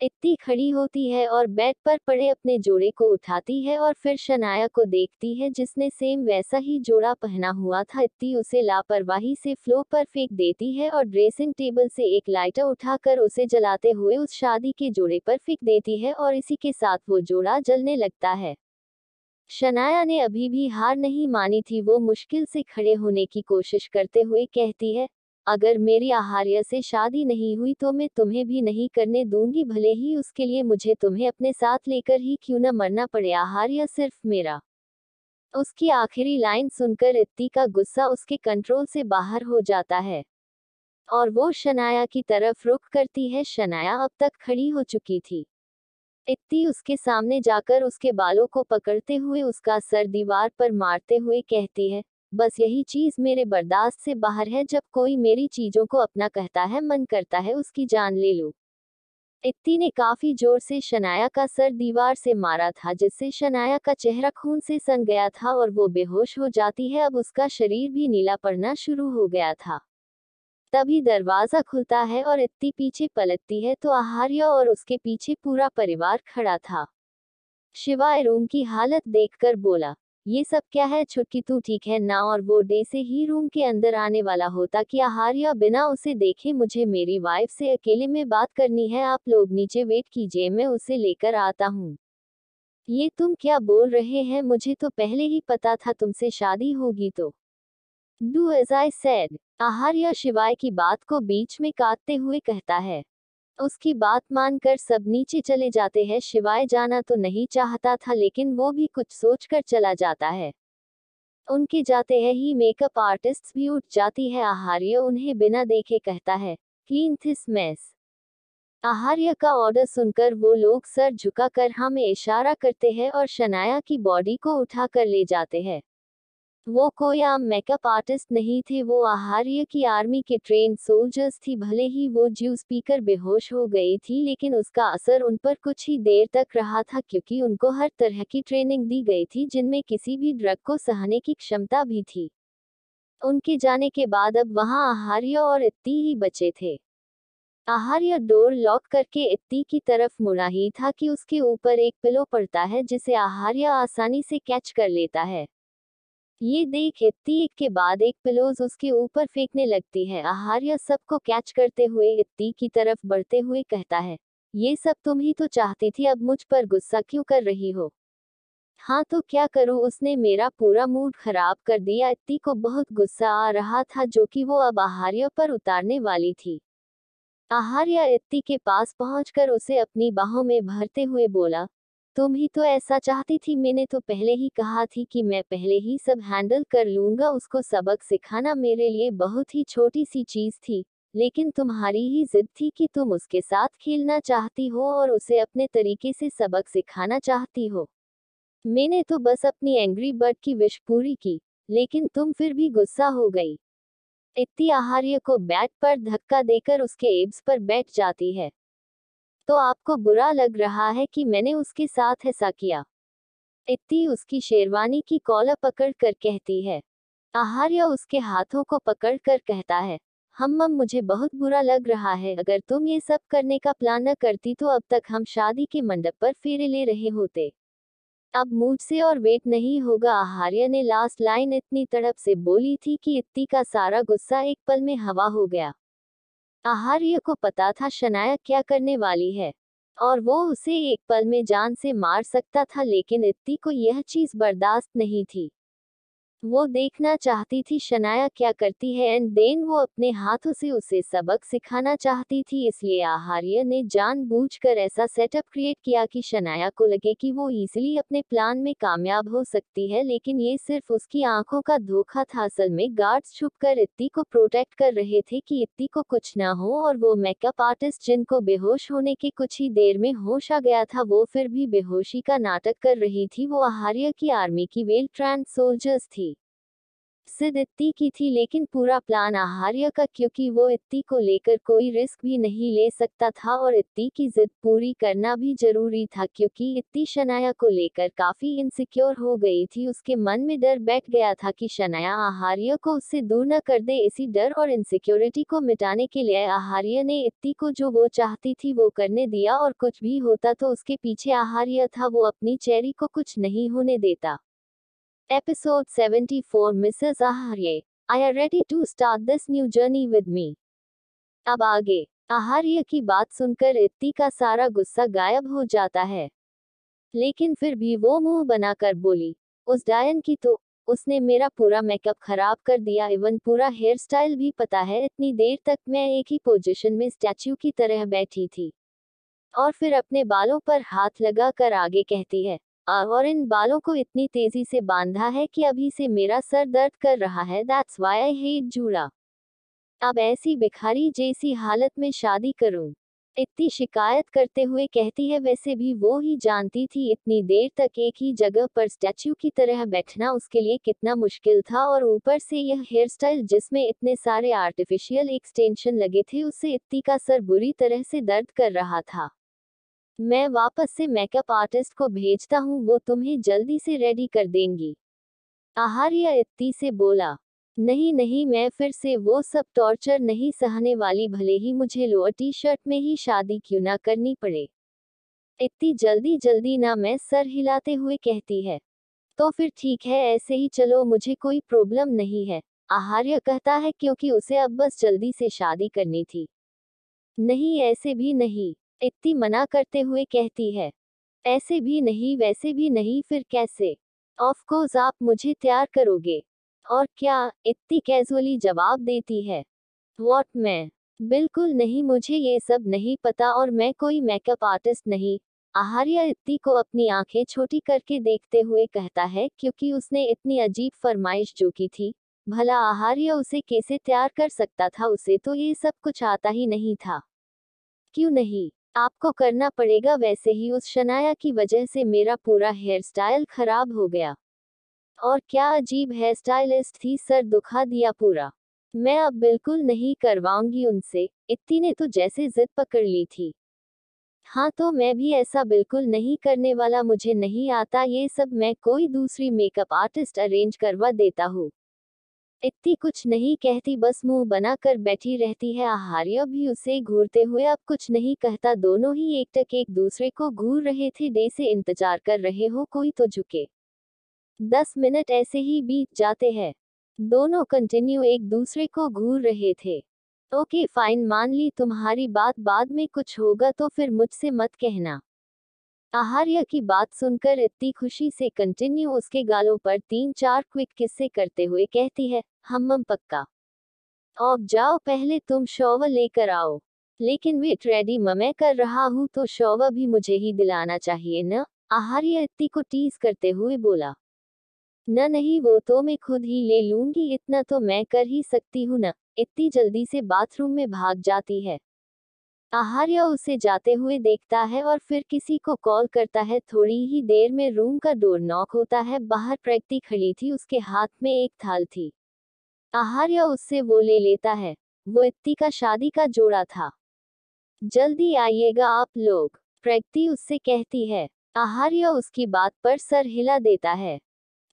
इत्ती खड़ी होती है और बेड पर पड़े अपने जोड़े को उठाती है और फिर शनाया को देखती है जिसने सेम वैसा ही जोड़ा पहना हुआ था। इत्ती उसे लापरवाही से फ्लोर पर फेंक देती है और ड्रेसिंग टेबल से एक लाइटर उठाकर उसे जलाते हुए उस शादी के जोड़े पर फेंक देती है और इसी के साथ वो जोड़ा जलने लगता है। शनाया ने अभी भी हार नहीं मानी थी। वो मुश्किल से खड़े होने की कोशिश करते हुए कहती है, अगर मेरी आहार्य से शादी नहीं हुई तो मैं तुम्हें भी नहीं करने दूंगी, भले ही उसके लिए मुझे तुम्हें अपने साथ लेकर ही क्यों न मरना पड़े। आहार्य सिर्फ मेरा। उसकी आखिरी लाइन सुनकर इत्ती का गुस्सा उसके कंट्रोल से बाहर हो जाता है और वो शनाया की तरफ रुख करती है। शनाया अब तक खड़ी हो चुकी थी। इत्ती उसके सामने जाकर उसके बालों को पकड़ते हुए उसका सर दीवार पर मारते हुए कहती है, बस यही चीज मेरे बर्दाश्त से बाहर है, जब कोई मेरी चीजों को अपना कहता है मन करता है उसकी जान ले लूं। इत्ती ने काफी जोर से शनाया का सर दीवार से मारा था जिससे शनाया का चेहरा खून से सन गया था और वो बेहोश हो जाती है। अब उसका शरीर भी नीला पड़ना शुरू हो गया था। तभी दरवाजा खुलता है और इत्ती पीछे पलटती है तो आहार्य और उसके पीछे पूरा परिवार खड़ा था। शिवाय रूम की हालत देखकर बोला, ये सब क्या है छुटकी, तू ठीक है ना? और वो डे से ही रूम के अंदर आने वाला होता कि आहार्य बिना उसे देखे, मुझे मेरी वाइफ से अकेले में बात करनी है, आप लोग नीचे वेट कीजिए, मैं उसे लेकर आता हूँ। ये तुम क्या बोल रहे हैं? मुझे तो पहले ही पता था तुमसे शादी होगी तो। Do as I said. Aaharya Shivay की बात को बीच में काटते हुए कहता है। उसकी बात मानकर सब नीचे चले जाते हैं। शिवाय जाना तो नहीं चाहता था लेकिन वो भी कुछ सोचकर चला जाता है। उनके जाते हैं ही मेकअप आर्टिस्ट भी उठ जाती है। आहार्य उन्हें बिना देखे कहता है, क्लीन दिस मेस। आहार्य का ऑर्डर सुनकर वो लोग सर झुकाकर हाँ में इशारा करते हैं और शनाया की बॉडी को उठाकर ले जाते हैं। वो कोई आम मेकअप आर्टिस्ट नहीं थे, वो आहार्य की आर्मी के ट्रेन सोल्जर्स थी। भले ही वो ज्यू स्पीकर बेहोश हो गई थी लेकिन उसका असर उन पर कुछ ही देर तक रहा था क्योंकि उनको हर तरह की ट्रेनिंग दी गई थी जिनमें किसी भी ड्रग को सहने की क्षमता भी थी। उनके जाने के बाद अब वहां आहार्य और इत्ती ही बचे थे। आहार्य डोर लॉक करके इत्ती की तरफ मुड़ा ही था कि उसके ऊपर एक पिलो पड़ता है जिसे आहार्य आसानी से कैच कर लेता है। ये देख इत्ती एक के बाद एक पिलोज उसके ऊपर फेंकने लगती है। आहार्य सबको कैच करते हुए इत्ती की तरफ बढ़ते हुए कहता है, ये सब तुम ही तो चाहती थी, अब मुझ पर गुस्सा क्यों कर रही हो? हाँ तो क्या करूं, उसने मेरा पूरा मूड खराब कर दिया। इत्ती को बहुत गुस्सा आ रहा था जो कि वो अब आहार्य पर उतारने वाली थी। आहार्य इत्ती के पास पहुंचकर उसे अपनी बाहों में भरते हुए बोला, तुम ही तो ऐसा चाहती थी, मैंने तो पहले ही कहा थी कि मैं पहले ही सब हैंडल कर लूंगा। उसको सबक सिखाना मेरे लिए बहुत ही छोटी सी चीज थी, लेकिन तुम्हारी ही जिद थी कि तुम उसके साथ खेलना चाहती हो और उसे अपने तरीके से सबक सिखाना चाहती हो। मैंने तो बस अपनी एंग्री बर्ड की विश पूरी की, लेकिन तुम फिर भी गुस्सा हो गई। इत्ती आहार्य को बैट पर धक्का देकर उसके एब्स पर बैठ जाती है। तो आपको बुरा लग रहा है कि मैंने उसके साथ ऐसा किया? इत्ती उसकी शेरवानी की कॉलर पकड़ कर कहती है। आहार्य उसके हाथों को पकड़कर कहता है, मम मुझे बहुत बुरा लग रहा है, अगर तुम ये सब करने का प्लान न करती तो अब तक हम शादी के मंडप पर फेरे ले रहे होते। अब मुझसे और वेट नहीं होगा। आहार्य ने लास्ट लाइन इतनी तड़प से बोली थी कि इत्ती का सारा गुस्सा एक पल में हवा हो गया। आहार्य को पता था शनाया क्या करने वाली है और वो उसे एक पल में जान से मार सकता था, लेकिन इत्ती को यह चीज बर्दाश्त नहीं थी। वो देखना चाहती थी शनाया क्या करती है एंड देन वो अपने हाथों से उसे सबक सिखाना चाहती थी। इसलिए आहार्य ने जानबूझकर ऐसा सेटअप क्रिएट किया कि शनाया को लगे कि वो इजीली अपने प्लान में कामयाब हो सकती है, लेकिन ये सिर्फ उसकी आंखों का धोखा था। असल में गार्ड्स छुपकर इत्ती को प्रोटेक्ट कर रहे थे कि इत्ती को कुछ ना हो, और वो मेकअप आर्टिस्ट जिनको बेहोश होने के कुछ ही देर में होश आ गया था, वो फिर भी बेहोशी का नाटक कर रही थी। वो आहार्य की आर्मी की वेल ट्रेन्ड सोल्जर्स थी। सिर्फ इत्ती की थी, लेकिन पूरा प्लान आहार्य का, क्योंकि वो इत्ती को लेकर कोई रिस्क भी नहीं ले सकता था और इत्ती की जिद पूरी करना भी जरूरी था, क्योंकि इत्ती शनाया को लेकर काफी इनसिक्योर हो गई थी। उसके मन में डर बैठ गया था कि शनाया आहार्य को उससे दूर न कर दे। इसी डर और इनसिक्योरिटी को मिटाने के लिए आहार्य ने इत्ती को जो वो चाहती थी वो करने दिया, और कुछ भी होता तो उसके पीछे आहार्य था, वो अपनी चेरी को कुछ नहीं होने देता। Episode 74 Mrs. Aharye. I are ready to start this new journey with me. अब आगे। आहार्य की बात सुनकर इत्ती का सारा गुस्सा गायब हो जाता है, लेकिन फिर भी वो मुंह बनाकर बोली, उस डायन की तो, उसने मेरा पूरा मेकअप खराब कर दिया, इवन पूरा हेयर स्टाइल भी। पता है इतनी देर तक मैं एक ही पोजीशन में स्टैच्यू की तरह बैठी थी, और फिर अपने बालों पर हाथ लगा कर आगे कहती है, और इन बालों को इतनी तेजी से बांधा है कि अभी से मेरा सर दर्द कर रहा है। दैट्स व्हाई आई हेट जूड़ा। अब ऐसी भिखारी जैसी हालत में शादी करूं? इत्ती शिकायत करते हुए कहती है। वैसे भी वो ही जानती थी इतनी देर तक एक ही जगह पर स्टैच्यू की तरह बैठना उसके लिए कितना मुश्किल था, और ऊपर से यह हेयर स्टाइल जिसमें इतने सारे आर्टिफिशियल एक्सटेंशन लगे थे, उससे इत्ती का सर बुरी तरह से दर्द कर रहा था। मैं वापस से मेकअप आर्टिस्ट को भेजता हूँ, वो तुम्हें जल्दी से रेडी कर देंगी। आहार्य इत्ती से बोला, नहीं नहीं, मैं फिर से वो सब टॉर्चर नहीं सहने वाली, भले ही मुझे लोअर टी शर्ट में ही शादी क्यों ना करनी पड़े। इत्ती जल्दी जल्दी ना मैं सर हिलाते हुए कहती है, तो फिर ठीक है, ऐसे ही चलो, मुझे कोई प्रॉब्लम नहीं है। आहार्य कहता है, क्योंकि उसे अब बस जल्दी से शादी करनी थी। नहीं, ऐसे भी नहीं, इत्ती मना करते हुए कहती है। ऐसे भी नहीं, वैसे भी नहीं, फिर कैसे? ऑफ कोर्स आप मुझे तैयार करोगे। और क्या? इत्ती कैजुअली जवाब देती है। व्हाट, मैं? बिल्कुल नहीं, मुझे ये सब नहीं पता, और मैं कोई मेकअप आर्टिस्ट नहीं। आहार्य इत्ती को अपनी आंखें छोटी करके देखते हुए कहता है, क्योंकि उसने इतनी अजीब फरमाइश जो की थी। भला आहार्य उसे कैसे तैयार कर सकता था? उसे तो ये सब कुछ आता ही नहीं था। क्यों नहीं? आपको करना पड़ेगा, वैसे ही उस शनाया की वजह से मेरा पूरा हेयर स्टाइल खराब हो गया। और क्या अजीब हेयर स्टाइलिस्ट थी, सर दुखा दिया पूरा। मैं अब बिल्कुल नहीं करवाऊंगी उनसे। इत्ती ने तो जैसे जिद पकड़ ली थी। हाँ, तो मैं भी ऐसा बिल्कुल नहीं करने वाला, मुझे नहीं आता ये सब, मैं कोई दूसरी मेकअप आर्टिस्ट अरेंज करवा देता हूँ। इत्ती कुछ नहीं कहती, बस मुंह बनाकर बैठी रहती है। आहार्य भी उसे घूरते हुए अब कुछ नहीं कहता। दोनों ही एकटक एक दूसरे को घूर रहे थे, दे से इंतजार कर रहे हो कोई तो झुके। 10 मिनट ऐसे ही बीत जाते हैं। दोनों कंटिन्यू एक दूसरे को घूर रहे थे। ओके फाइन, मान ली तुम्हारी बात, बाद में कुछ होगा तो फिर मुझसे मत कहना। आहार्य की बात सुनकर इत्ती खुशी से कंटिन्यू उसके गालों पर 3-4 क्विक किस्से करते हुए कहती है, हम पक्का। और जाओ, पहले तुम शॉवर लेकर आओ। लेकिन वेट, रेडी मैं कर रहा हूँ, तो शॉवर भी मुझे ही दिलाना चाहिए न? आहार्य इत्ती को टीज करते हुए बोला। न नहीं, वो तो मैं खुद ही ले लूंगी, इतना तो मैं कर ही सकती हूँ न। इत्ती जल्दी से बाथरूम में भाग जाती है। आहार्य उसे जाते हुए देखता है और फिर किसी को कॉल करता है। थोड़ी ही देर में रूम का डोर नॉक होता है। बाहर प्रकृति खड़ी थी, उसके हाथ में एक थाल थी। आहार्य उससे वो ले लेता है। वो इत्ती का शादी का जोड़ा था। जल्दी आइएगा आप लोग, प्रकृति उससे कहती है। आहार्य उसकी बात पर सर हिला देता है।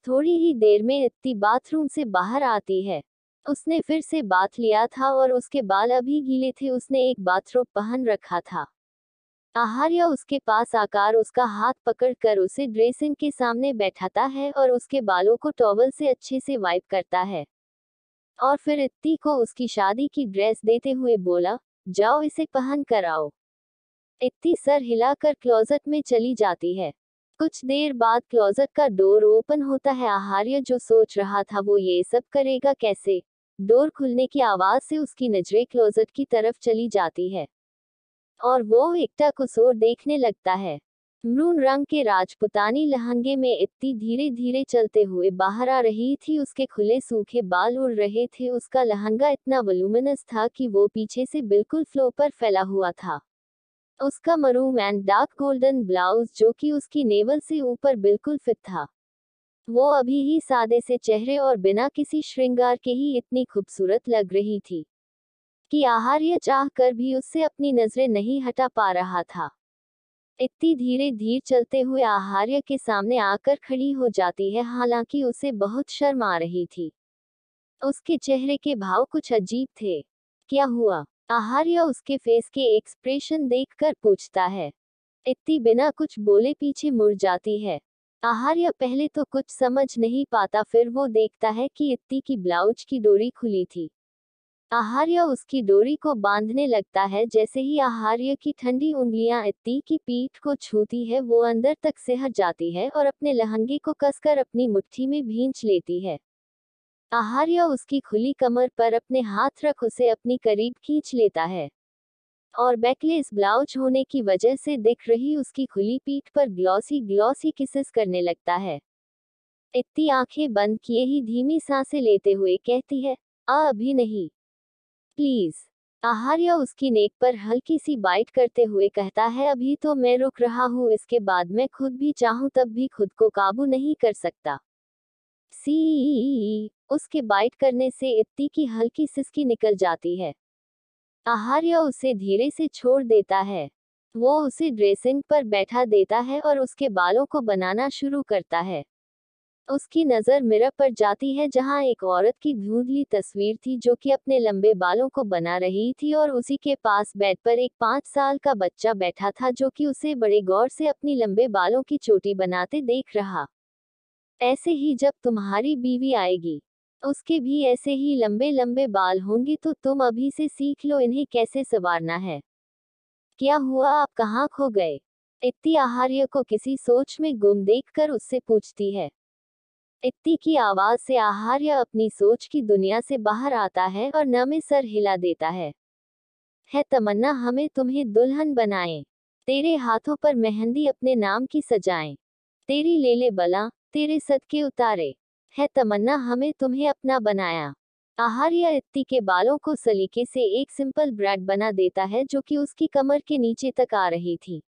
थोड़ी ही देर में इत्ती बाथरूम से बाहर आती है। उसने फिर से बाथ लिया था और उसके बाल अभी गीले थे। उसने एक बाथरोब पहन रखा था। आहार्य उसके पास आकर उसका हाथ पकड़कर उसे ड्रेसिंग के सामने बैठाता है और उसके बालों को टॉवल से अच्छे से वाइप करता है। और फिर इत्ती को उसकी शादी की ड्रेस देते हुए बोला, जाओ इसे पहन कर आओ। इत्ती सर हिलाकर क्लोजेट में चली जाती है। कुछ देर बाद क्लोजेट का डोर ओपन होता है। आहार्य जो सोच रहा था वो ये सब करेगा कैसे। डोर खुलने की आवाज से उसकी नजरें क्लोजेट की तरफ चली जाती है और वो एकटा कुछ देखने लगता है। मरून रंग के राजपुतानी लहंगे में इत्ती धीरे धीरे चलते हुए बाहर आ रही थी। उसके खुले सूखे बाल उड़ रहे थे। उसका लहंगा इतना वॉल्यूमिनस था कि वो पीछे से बिल्कुल फ्लो पर फैला हुआ था। उसका maroon and dark golden blouse जो कि उसकी नेवल से ऊपर बिल्कुल फिट था। वो अभी ही सादे से चेहरे और बिना किसी श्रृंगार के ही इतनी खूबसूरत लग रही थी कि आहार्य चाह कर भी उससे अपनी नजरें नहीं हटा पा रहा था। इत्ती धीरे धीरे चलते हुए आहार्य के सामने आकर खड़ी हो जाती है। हालांकि उसे बहुत शर्म आ रही थी। उसके चेहरे के भाव कुछ अजीब थे। क्या हुआ? आहार्य उसके फेस के एक्सप्रेशन देखकर पूछता है। इत्ती बिना कुछ बोले पीछे मुड़ जाती है। आहार्य पहले तो कुछ समझ नहीं पाता, फिर वो देखता है कि इत्ती की ब्लाउज की डोरी खुली थी। आहार्य उसकी डोरी को बांधने लगता है। जैसे ही आहार्य की ठंडी उंगलियां इत्ती की पीठ को छूती है वो अंदर तक सिहर जाती है और अपने लहंगे को कसकर अपनी मुट्ठी में भींच लेती है। आहार्य उसकी खुली कमर पर अपने हाथ रख उसे अपनी करीब खींच लेता है और बैकलेस ब्लाउज होने की वजह से दिख रही उसकी खुली पीठ पर ग्लॉसी ग्लॉसी किसेस करने लगता है। इत्ती आंखें बंद किए ही धीमी सांसें लेते हुए कहती है, अभी नहीं, प्लीज। आहार्य उसकी नेक पर हल्की सी बाइट करते हुए कहता है, अभी तो मैं रुक रहा हूँ, इसके बाद मैं खुद भी चाहूँ तब भी खुद को काबू नहीं कर सकता। सी उसके बाइट करने से इत्ती की हल्की सिसकी निकल जाती है। आहार्य उसे धीरे से छोड़ देता है। वो उसे ड्रेसिंग पर बैठा देता है और उसके बालों को बनाना शुरू करता है। उसकी नज़र मिरर पर जाती है जहां एक औरत की धुंधली तस्वीर थी जो कि अपने लंबे बालों को बना रही थी और उसी के पास बेड पर एक 5 साल का बच्चा बैठा था जो कि उसे बड़े गौर से अपनी लंबे बालों की चोटी बनाते देख रहा। ऐसे ही जब तुम्हारी बीवी आएगी, उसके भी ऐसे ही लंबे लंबे बाल होंगे, तो तुम अभी से सीख लो इन्हें कैसे संवारना है। क्या हुआ, आप कहाँ खो गए? इत्ती आहार्य को किसी सोच में गुम देखकर उससे पूछती है। इत्ती की आवाज से आहार्य अपनी सोच की दुनिया से बाहर आता है और न में सर हिला देता है तमन्ना, हमें तुम्हें दुल्हन बनाएं, तेरे हाथों पर मेहंदी अपने नाम की सजाएं, तेरी लेले बला तेरे सदके उतारे, है तमन्ना हमें तुम्हें अपना बनाया। आहार्य इत्ती के बालों को सलीके से एक सिंपल ब्रैड बना देता है जो कि उसकी कमर के नीचे तक आ रही थी।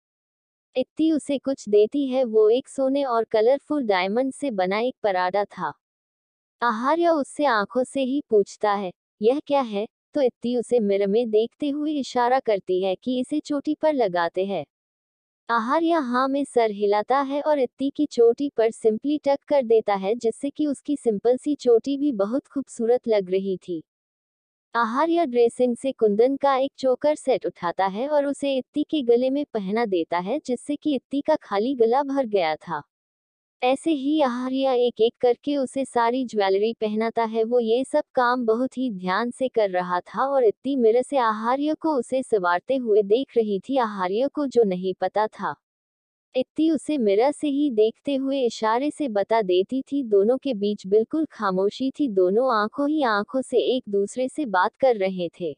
इत्ती उसे कुछ देती है, वो एक सोने और कलरफुल डायमंड से बना एक पराठा था। आहार्य उससे आंखों से ही पूछता है, यह क्या है? तो इत्ती उसे मिरर में देखते हुए इशारा करती है कि इसे चोटी पर लगाते हैं। आहार्य हाँ में सर हिलाता है और इत्ती की चोटी पर सिंपली टक कर देता है जिससे कि उसकी सिंपल सी चोटी भी बहुत खूबसूरत लग रही थी। आहार्य ड्रेसिंग से कुंदन का एक चोकर सेट उठाता है और उसे इत्ती के गले में पहना देता है जिससे कि इत्ती का खाली गला भर गया था। ऐसे ही आहार्य एक एक करके उसे सारी ज्वेलरी पहनाता है। वो ये सब काम बहुत ही ध्यान से कर रहा था और इत्ती मिरर से आहार्य को उसे संवारते हुए देख रही थी। आहार्य को जो नहीं पता था, इत्ती उसे मिरर से ही देखते हुए इशारे से बता देती थी। दोनों के बीच बिल्कुल खामोशी थी, दोनों आंखों ही आंखों से एक दूसरे से बात कर रहे थे।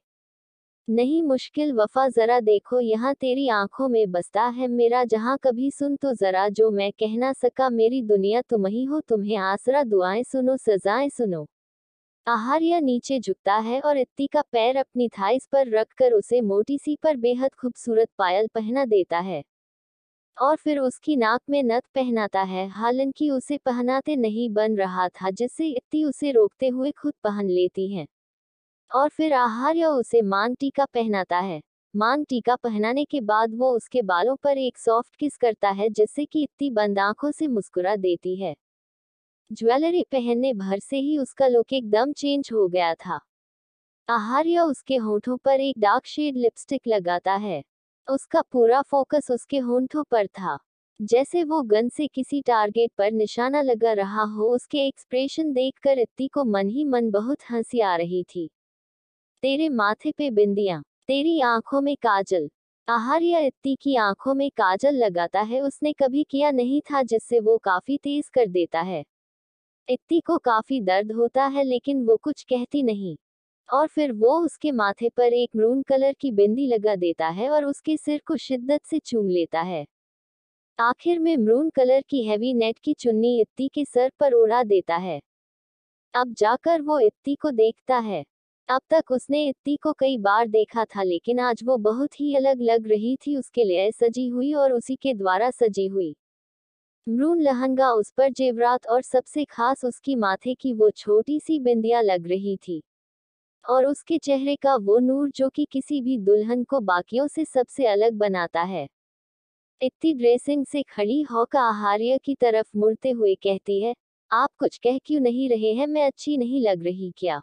नहीं मुश्किल वफा, जरा देखो यहाँ तेरी आंखों में बसता है मेरा जहां, कभी सुन तो जरा जो मैं कह ना सका, मेरी दुनिया तुम ही हो, तुम्हें आसरा, दुआएं सुनो सजाएं सुनो। आहार्य नीचे झुकता है और इत्ती का पैर अपनी थाइस पर रखकर उसे मोटी सी पर बेहद खूबसूरत पायल पहना देता है और फिर उसकी नाक में नथ पहनाता है। हालांकि उसे पहनाते नहीं बन रहा था जिससे इत्ती उसे रोकते हुए खुद पहन लेती है और फिर आहार्य उसे मांग टीका पहनाता है। मांग टीका पहनाने के बाद वो उसके बालों पर एक सॉफ्ट किस करता है जिससे कि इत्ती बंद आंखों से मुस्कुरा देती है। ज्वेलरी पहनने भर से ही उसका लुक एकदम चेंज हो गया था। आहार्य उसके होंठों पर एक डार्क शेड लिपस्टिक लगाता है। उसका पूरा फोकस उसके होंठों पर था, जैसे वो गन से किसी टारगेट पर निशाना लगा रहा हो। उसके एक्सप्रेशन देखकर इत्ती को मन ही मन बहुत हंसी आ रही थी। तेरे माथे पे बिंदियां, तेरी आंखों में काजल। आहार्य इत्ती की आंखों में काजल लगाता है, उसने कभी किया नहीं था, जिससे वो काफी तेज कर देता है। इत्ती को काफी दर्द होता है लेकिन वो कुछ कहती नहीं। और फिर वो उसके माथे पर एक मरून कलर की बिंदी लगा देता है और उसके सिर को शिद्दत से चूम लेता है। आखिर में मरून कलर की हैवी नेट की चुन्नी इत्ती के सर पर उड़ा देता है। अब जाकर वो इत्ती को देखता है। अब तक उसने इत्ती को कई बार देखा था लेकिन आज वो बहुत ही अलग लग रही थी, उसके लिए सजी हुई और उसी के द्वारा सजी हुई। मरून लहंगा, उस पर जेवरात और सबसे खास उसकी माथे की वो छोटी सी बिंदियां लग रही थी। और उसके चेहरे का वो नूर जो कि किसी भी दुल्हन को बाकियों से सबसे अलग बनाता है। इत्ती ड्रेसिंग से खड़ी होकर आहार्य की तरफ मुड़ते हुए कहती है, आप कुछ कह क्यों नहीं रहे हैं, मैं अच्छी नहीं लग रही क्या?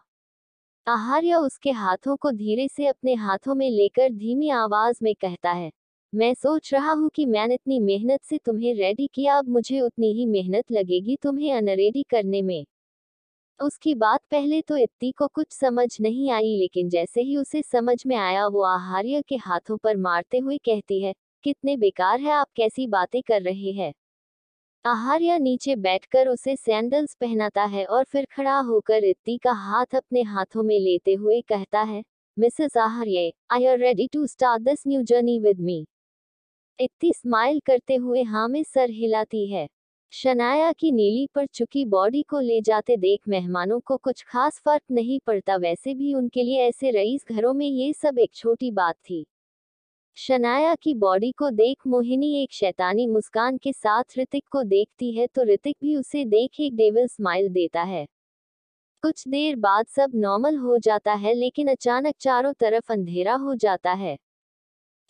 आहार्य उसके हाथों को धीरे से अपने हाथों में लेकर धीमी आवाज में कहता है, मैं सोच रहा हूँ कि मैंने इतनी मेहनत से तुम्हें रेडी किया, अब मुझे उतनी ही मेहनत लगेगी तुम्हें अनरेडी करने में। उसकी बात पहले तो इत्ती को कुछ समझ नहीं आई लेकिन जैसे ही उसे समझ में आया वो आहार्य के हाथों पर मारते हुए कहती है, कितने बेकार है आप, कैसी बातें कर रहे हैं। आहार्य नीचे बैठकर उसे सैंडल्स पहनाता है और फिर खड़ा होकर इत्ती का हाथ अपने हाथों में लेते हुए कहता है, Mrs Aaharya, I are ready to start this new journey with me. इत्ती स्माइल करते हुए हाँ में सर हिलाती है। शनाया की नीली पर चुकी बॉडी को ले जाते देख मेहमानों को कुछ खास फर्क नहीं पड़ता, वैसे भी उनके लिए ऐसे रईस घरों में ये सब एक छोटी बात थी। शनाया की बॉडी को देख मोहिनी एक शैतानी मुस्कान के साथ ऋतिक को देखती है तो ऋतिक भी उसे देख एक डेविल स्माइल देता है। कुछ देर बाद सब नॉर्मल हो जाता है लेकिन अचानक चारों तरफ अंधेरा हो जाता है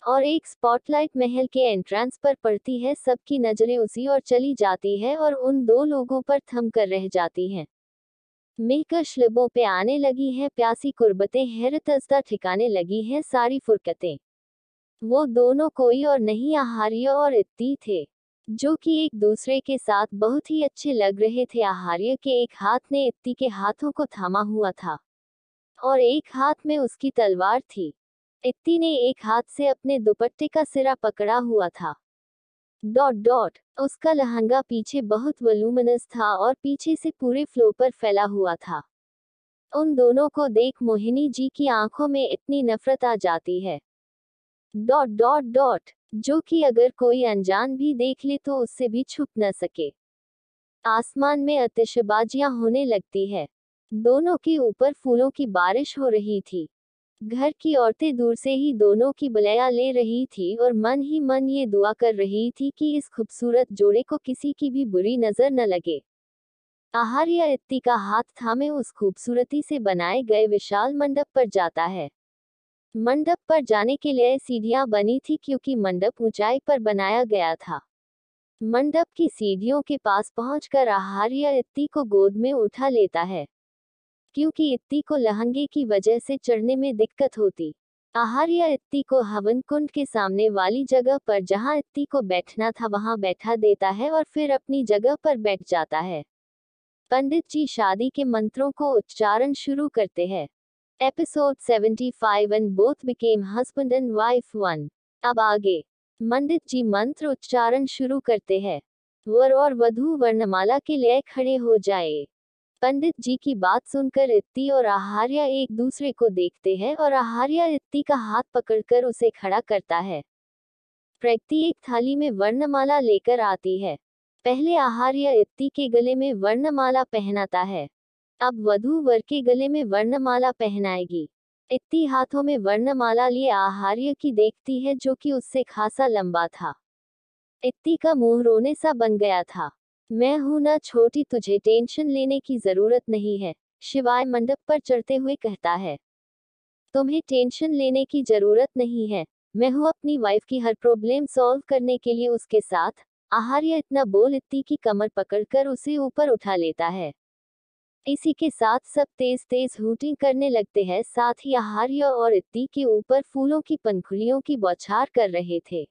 और एक स्पॉटलाइट महल के एंट्रेंस पर पड़ती है। सबकी नजरें उसी ओर चली जाती है और उन दो लोगों पर थम कर रह जाती हैं। मिलकश लिबों पे आने लगी है, प्यासी कुर्बतें हैरत अज़दा ठिकाने लगी हैं सारी फुरकतें। वो दोनों कोई और नहीं आहार्य और इत्ती थे, जो कि एक दूसरे के साथ बहुत ही अच्छे लग रहे थे। आहार्य के एक हाथ ने इत्ती के हाथों को थामा हुआ था और एक हाथ में उसकी तलवार थी। इत्ती ने एक हाथ से अपने दुपट्टे का सिरा पकड़ा हुआ था। डॉट डॉट उसका लहंगा पीछे बहुत वॉल्यूमिनस था और पीछे से पूरे फ्लो पर फैला हुआ था। उन दोनों को देख मोहिनी जी की आंखों में इतनी नफरत आ जाती है। डॉट डॉट डॉट जो कि अगर कोई अनजान भी देख ले तो उससे भी छुप न सके। आसमान में आतिशबाजियां होने लगती है। दोनों के ऊपर फूलों की बारिश हो रही थी। घर की औरतें दूर से ही दोनों की बलैया ले रही थी और मन ही मन ये दुआ कर रही थी कि इस खूबसूरत जोड़े को किसी की भी बुरी नजर न लगे। आहार्य इत्ती का हाथ थामे उस खूबसूरती से बनाए गए विशाल मंडप पर जाता है। मंडप पर जाने के लिए सीढ़ियां बनी थी क्योंकि मंडप ऊंचाई पर बनाया गया था। मंडप की सीढ़ियों के पास पहुंचकर आहार्य इत्ती को गोद में उठा लेता है, क्योंकि इत्ती को लहंगे की वजह से चढ़ने में दिक्कत होती। आहार्य इत्ती को हवन कुंड के सामने वाली जगह पर जहां इत्ती को बैठना था वहां बैठा देता है और फिर अपनी जगह पर बैठ जाता है। पंडित जी शादी के मंत्रों को उच्चारण शुरू करते हैं। Episode 75 and both became husband and wife one. अब आगे पंडित जी मंत्र उच्चारण शुरू करते हैं। वर और वधू वर्णमाला के लिए खड़े हो जाए। पंडित जी की बात सुनकर इत्ती और आहार्य एक दूसरे को देखते हैं और आहार्य इत्ती का हाथ पकड़कर उसे खड़ा करता है। प्रगति एक थाली में वर्णमाला लेकर आती है। पहले आहार्य इत्ती के गले में वर्णमाला पहनाता है। अब वधू वर के गले में वर्णमाला पहनाएगी। इत्ती हाथों में वर्णमाला लिए आहार्य की देखती है जो कि उससे खासा लंबा था। इत्ती का मुंह रोने सा बन गया था। मैं हूं ना छोटी, तुझे टेंशन लेने की जरूरत नहीं है, शिवाय मंडप पर चढ़ते हुए कहता है। तुम्हें टेंशन लेने की जरूरत नहीं है, मैं हूं अपनी वाइफ की हर प्रॉब्लम सॉल्व करने के लिए उसके साथ। आहार्य इतना बोल इत्ती की कमर पकड़कर उसे ऊपर उठा लेता है। इसी के साथ सब तेज तेज हूटिंग करने लगते हैं। साथ ही आहार्य और इत्ती के ऊपर फूलों की पंखुड़ियों की बौछार कर रहे थे।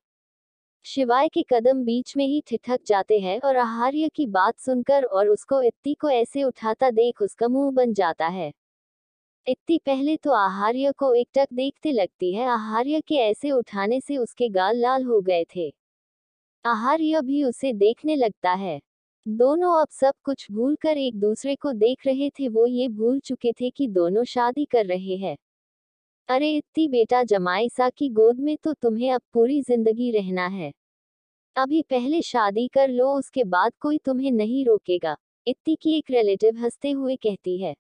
शिवाय के कदम बीच में ही ठिठक जाते हैं और आहार्य की बात सुनकर और उसको इत्ती को ऐसे उठाता देख उसका मुंह बन जाता है। इत्ती पहले तो आहार्य को एकटक देखते लगती है। आहार्य के ऐसे उठाने से उसके गाल लाल हो गए थे। आहार्य भी उसे देखने लगता है। दोनों अब सब कुछ भूलकर एक दूसरे को देख रहे थे। वो ये भूल चुके थे कि दोनों शादी कर रहे हैं। अरे इत्ती बेटा, जमाई सा की गोद में तो तुम्हें अब पूरी जिंदगी रहना है। अभी पहले शादी कर लो, उसके बाद कोई तुम्हें नहीं रोकेगा, इत्ती की एक रिलेटिव हंसते हुए कहती है।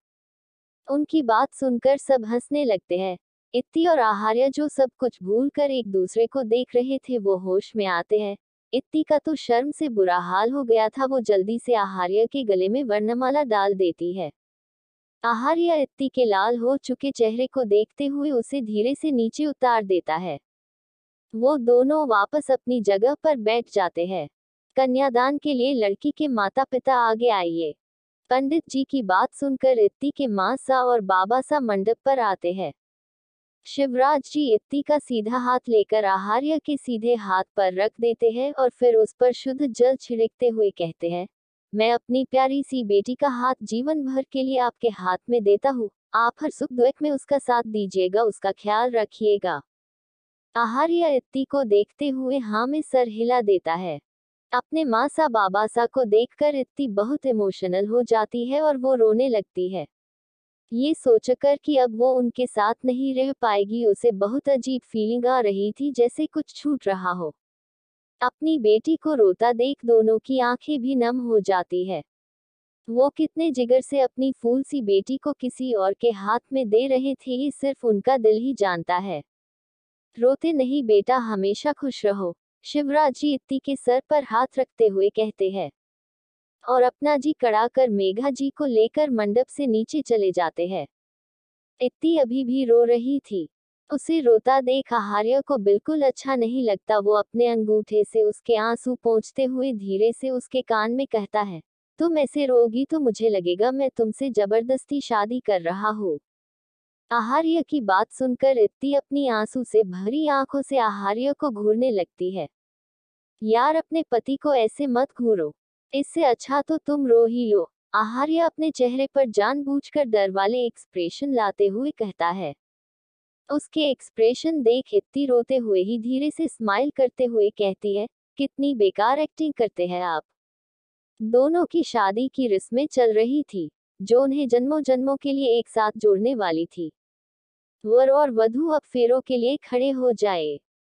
उनकी बात सुनकर सब हंसने लगते हैं। इत्ती और आहार्य जो सब कुछ भूलकर एक दूसरे को देख रहे थे वो होश में आते हैं। इत्ती का तो शर्म से बुरा हाल हो गया था। वो जल्दी से आहार्य के गले में वर्णमाला डाल देती है। आहार्य इत्ती के लाल हो चुके चेहरे को देखते हुए उसे धीरे से नीचे उतार देता है। वो दोनों वापस अपनी जगह पर बैठ जाते हैं। कन्यादान के लिए लड़की के माता पिता आगे आइए। पंडित जी की बात सुनकर इत्ती के माँ सा और बाबा सा मंडप पर आते हैं। शिवराज जी इत्ती का सीधा हाथ लेकर आहार्य के सीधे हाथ पर रख देते हैं और फिर उस पर शुद्ध जल छिड़कते हुए कहते हैं, मैं अपनी प्यारी सी बेटी का हाथ जीवन भर के लिए आपके हाथ में देता हूँ। आप हर सुख दुख में उसका साथ दीजिएगा, उसका ख्याल रखिएगा। आहार्य इत्ती को देखते हुए हाँ में सर हिला देता है। अपने माँ सा बाबा सा को देखकर इत्ती बहुत इमोशनल हो जाती है और वो रोने लगती है। ये सोचकर कि अब वो उनके साथ नहीं रह पाएगी उसे बहुत अजीब फीलिंग आ रही थी, जैसे कुछ छूट रहा हो। अपनी बेटी को रोता देख दोनों की आंखें भी नम हो जाती है। वो कितने जिगर से अपनी फूल सी बेटी को किसी और के हाथ में दे रहे थे ये सिर्फ उनका दिल ही जानता है। रोते नहीं बेटा, हमेशा खुश रहो, शिवराज जी इत्ती के सर पर हाथ रखते हुए कहते हैं और अपना जी कड़ा कर मेघा जी को लेकर मंडप से नीचे चले जाते हैं। इत्ती अभी भी रो रही थी। उसे रोता देख आहार्य को बिल्कुल अच्छा नहीं लगता। वो अपने अंगूठे से उसके आंसू पोंछते हुए धीरे से उसके कान में कहता है, तुम ऐसे रोगी तो मुझे लगेगा मैं तुमसे जबरदस्ती शादी कर रहा हूँ। आहार्य की बात सुनकर इत्ती अपनी आंसू से भरी आंखों से आहार्य को घूरने लगती है। यार, अपने पति को ऐसे मत घूरो, इससे अच्छा तो तुम रो ही लो। आहार्य अपने चेहरे पर जानबूझकर डर वाले एक्सप्रेशन लाते हुए कहता है। उसके एक्सप्रेशन देख इत्ती रोते हुए ही धीरे से स्माइल करते हुए कहती है, कितनी बेकार एक्टिंग करते हैं आप। दोनों की शादी की रस्में चल रही थी जो उन्हें जन्मों जन्मों के लिए एक साथ जोड़ने वाली थी। वर और वधू अब फेरों के लिए खड़े हो जाए।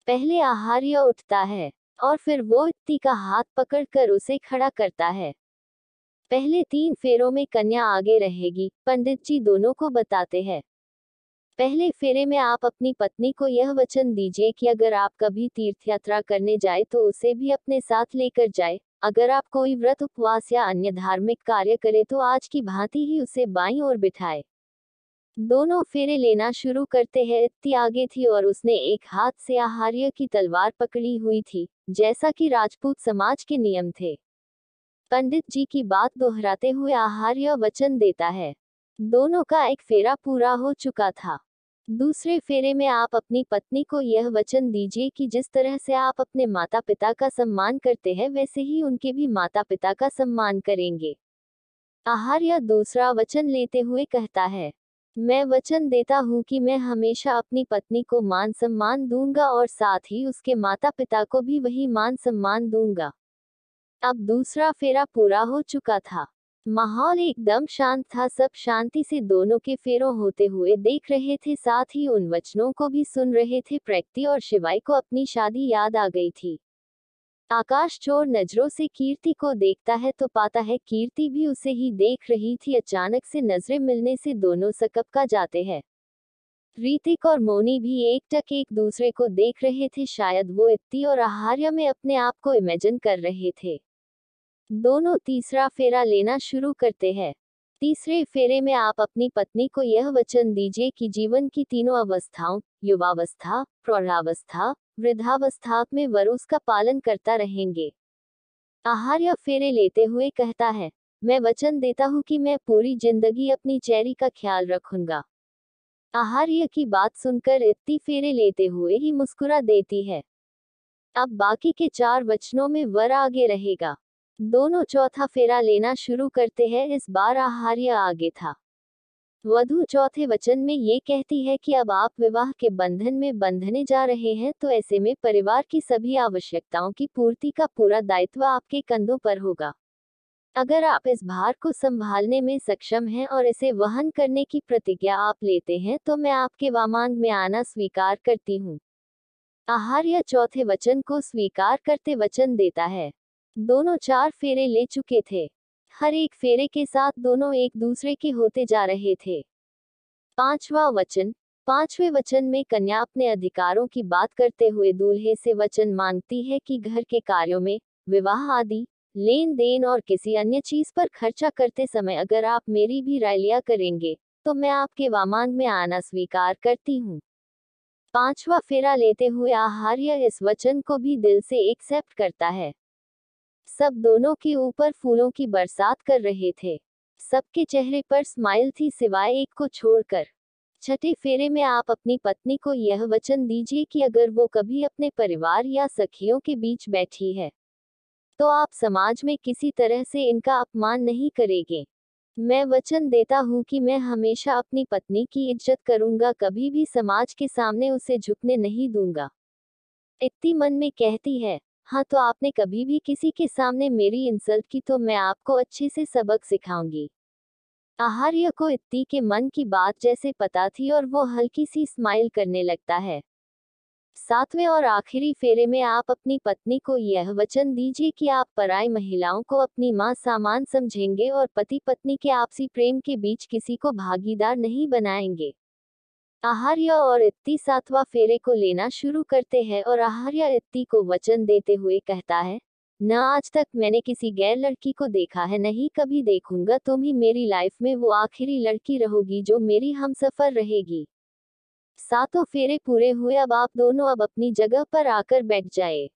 पहले आहार्य उठता है और फिर वो इत्ती का हाथ पकड़कर उसे खड़ा करता है। पहले 3 फेरों में कन्या आगे रहेगी, पंडित जी दोनों को बताते हैं। पहले फेरे में आप अपनी पत्नी को यह वचन दीजिए कि अगर आप कभी तीर्थ यात्रा करने जाए तो उसे भी अपने साथ लेकर जाए। अगर आप कोई व्रत उपवास या अन्य धार्मिक कार्य करे तो आज की भांति ही उसे बाईं ओर बिठाए। दोनों फेरे लेना शुरू करते हैं। इत्ती आगे थी और उसने एक हाथ से आहार्य की तलवार पकड़ी हुई थी, जैसा कि राजपूत समाज के नियम थे। पंडित जी की बात दोहराते हुए आहार्य वचन देता है। दोनों का एक फेरा पूरा हो चुका था। दूसरे फेरे में आप अपनी पत्नी को यह वचन दीजिए कि जिस तरह से आप अपने माता पिता का सम्मान करते हैं वैसे ही उनके भी माता पिता का सम्मान करेंगे। आहार्य दूसरा वचन लेते हुए कहता है, मैं वचन देता हूँ कि मैं हमेशा अपनी पत्नी को मान सम्मान दूंगा और साथ ही उसके माता पिता को भी वही मान सम्मान दूंगा। अब दूसरा फेरा पूरा हो चुका था। माहौल एकदम शांत था। सब शांति से दोनों के फेरों होते हुए देख रहे थे, साथ ही उन वचनों को भी सुन रहे थे। प्रकृति और शिवाय को अपनी शादी याद आ गई थी। आकाश चोर नजरों से कीर्ति को देखता है तो पाता है कीर्ति भी उसे ही देख रही थी। अचानक से नजरें मिलने से दोनों सकपका जाते हैं। ऋतिक और मोनी भी एकटक एक दूसरे को देख रहे थे। शायद वो इत्ती और आहार्य में अपने आप को इमेजिन कर रहे थे। दोनों तीसरा फेरा लेना शुरू करते हैं। तीसरे फेरे में आप अपनी पत्नी को यह वचन दीजिए कि जीवन की तीनों अवस्थाओं, युवावस्था, प्रौढ़ावस्था, वृद्धावस्था में वर उसका पालन करता रहेंगे। आहार्य फेरे लेते हुए कहता है, मैं वचन देता हूँ कि मैं पूरी जिंदगी अपनी चेरी का ख्याल रखूंगा। आहार्य की बात सुनकर इत्ती फेरे लेते हुए ही मुस्कुरा देती है। अब बाकी के 4 वचनों में वर आगे रहेगा। दोनों चौथा फेरा लेना शुरू करते हैं। इस बार आहार्य आगे था। वधू चौथे वचन में ये कहती है कि अब आप विवाह के बंधन में बंधने जा रहे हैं, तो ऐसे में परिवार की सभी आवश्यकताओं की पूर्ति का पूरा दायित्व आपके कंधों पर होगा। अगर आप इस भार को संभालने में सक्षम हैं और इसे वहन करने की प्रतिज्ञा आप लेते हैं, तो मैं आपके वामांग में आना स्वीकार करती हूँ। आहार्य चौथे वचन को स्वीकार करते वचन देता है। दोनों 4 फेरे ले चुके थे। हर एक फेरे के साथ दोनों एक दूसरे के होते जा रहे थे। 5वां वचन। 5वें वचन में कन्या अपने अधिकारों की बात करते हुए दूल्हे से वचन मांगती है कि घर के कार्यों में, विवाह आदि, लेन देन और किसी अन्य चीज पर खर्चा करते समय अगर आप मेरी भी राय लिया करेंगे, तो मैं आपके वामांग में आना स्वीकार करती हूँ। 5वां फेरा लेते हुए आहार्य इस वचन को भी दिल से एक्सेप्ट करता है। सब दोनों के ऊपर फूलों की बरसात कर रहे थे। सबके चेहरे पर स्माइल थी सिवाय एक को छोड़कर। छठे फेरे में आप अपनी पत्नी को यह वचन दीजिए कि अगर वो कभी अपने परिवार या सखियों के बीच बैठी है, तो आप समाज में किसी तरह से इनका अपमान नहीं करेंगे। मैं वचन देता हूँ कि मैं हमेशा अपनी पत्नी की इज्जत करूंगा, कभी भी समाज के सामने उसे झुकने नहीं दूंगा। इत्ती मन में कहती है, हाँ तो आपने कभी भी किसी के सामने मेरी इंसल्ट की तो मैं आपको अच्छे से सबक सिखाऊंगी। आहार्य को इत्ती के मन की बात जैसे पता थी और वो हल्की सी स्माइल करने लगता है। 7वें और आखिरी फेरे में आप अपनी पत्नी को यह वचन दीजिए कि आप पराई महिलाओं को अपनी मां सामान समझेंगे और पति पत्नी के आपसी प्रेम के बीच किसी को भागीदार नहीं बनाएंगे। आहार्य और इत्ती 7वां फेरे को लेना शुरू करते हैं और आहार्य इत्ती को वचन देते हुए कहता है, न आज तक मैंने किसी गैर लड़की को देखा है, नहीं कभी देखूंगा। तुम ही मेरी लाइफ में वो आखिरी लड़की रहोगी जो मेरी हमसफर रहेगी। 7 फेरे पूरे हुए। अब आप दोनों अब अपनी जगह पर आकर बैठ जाए।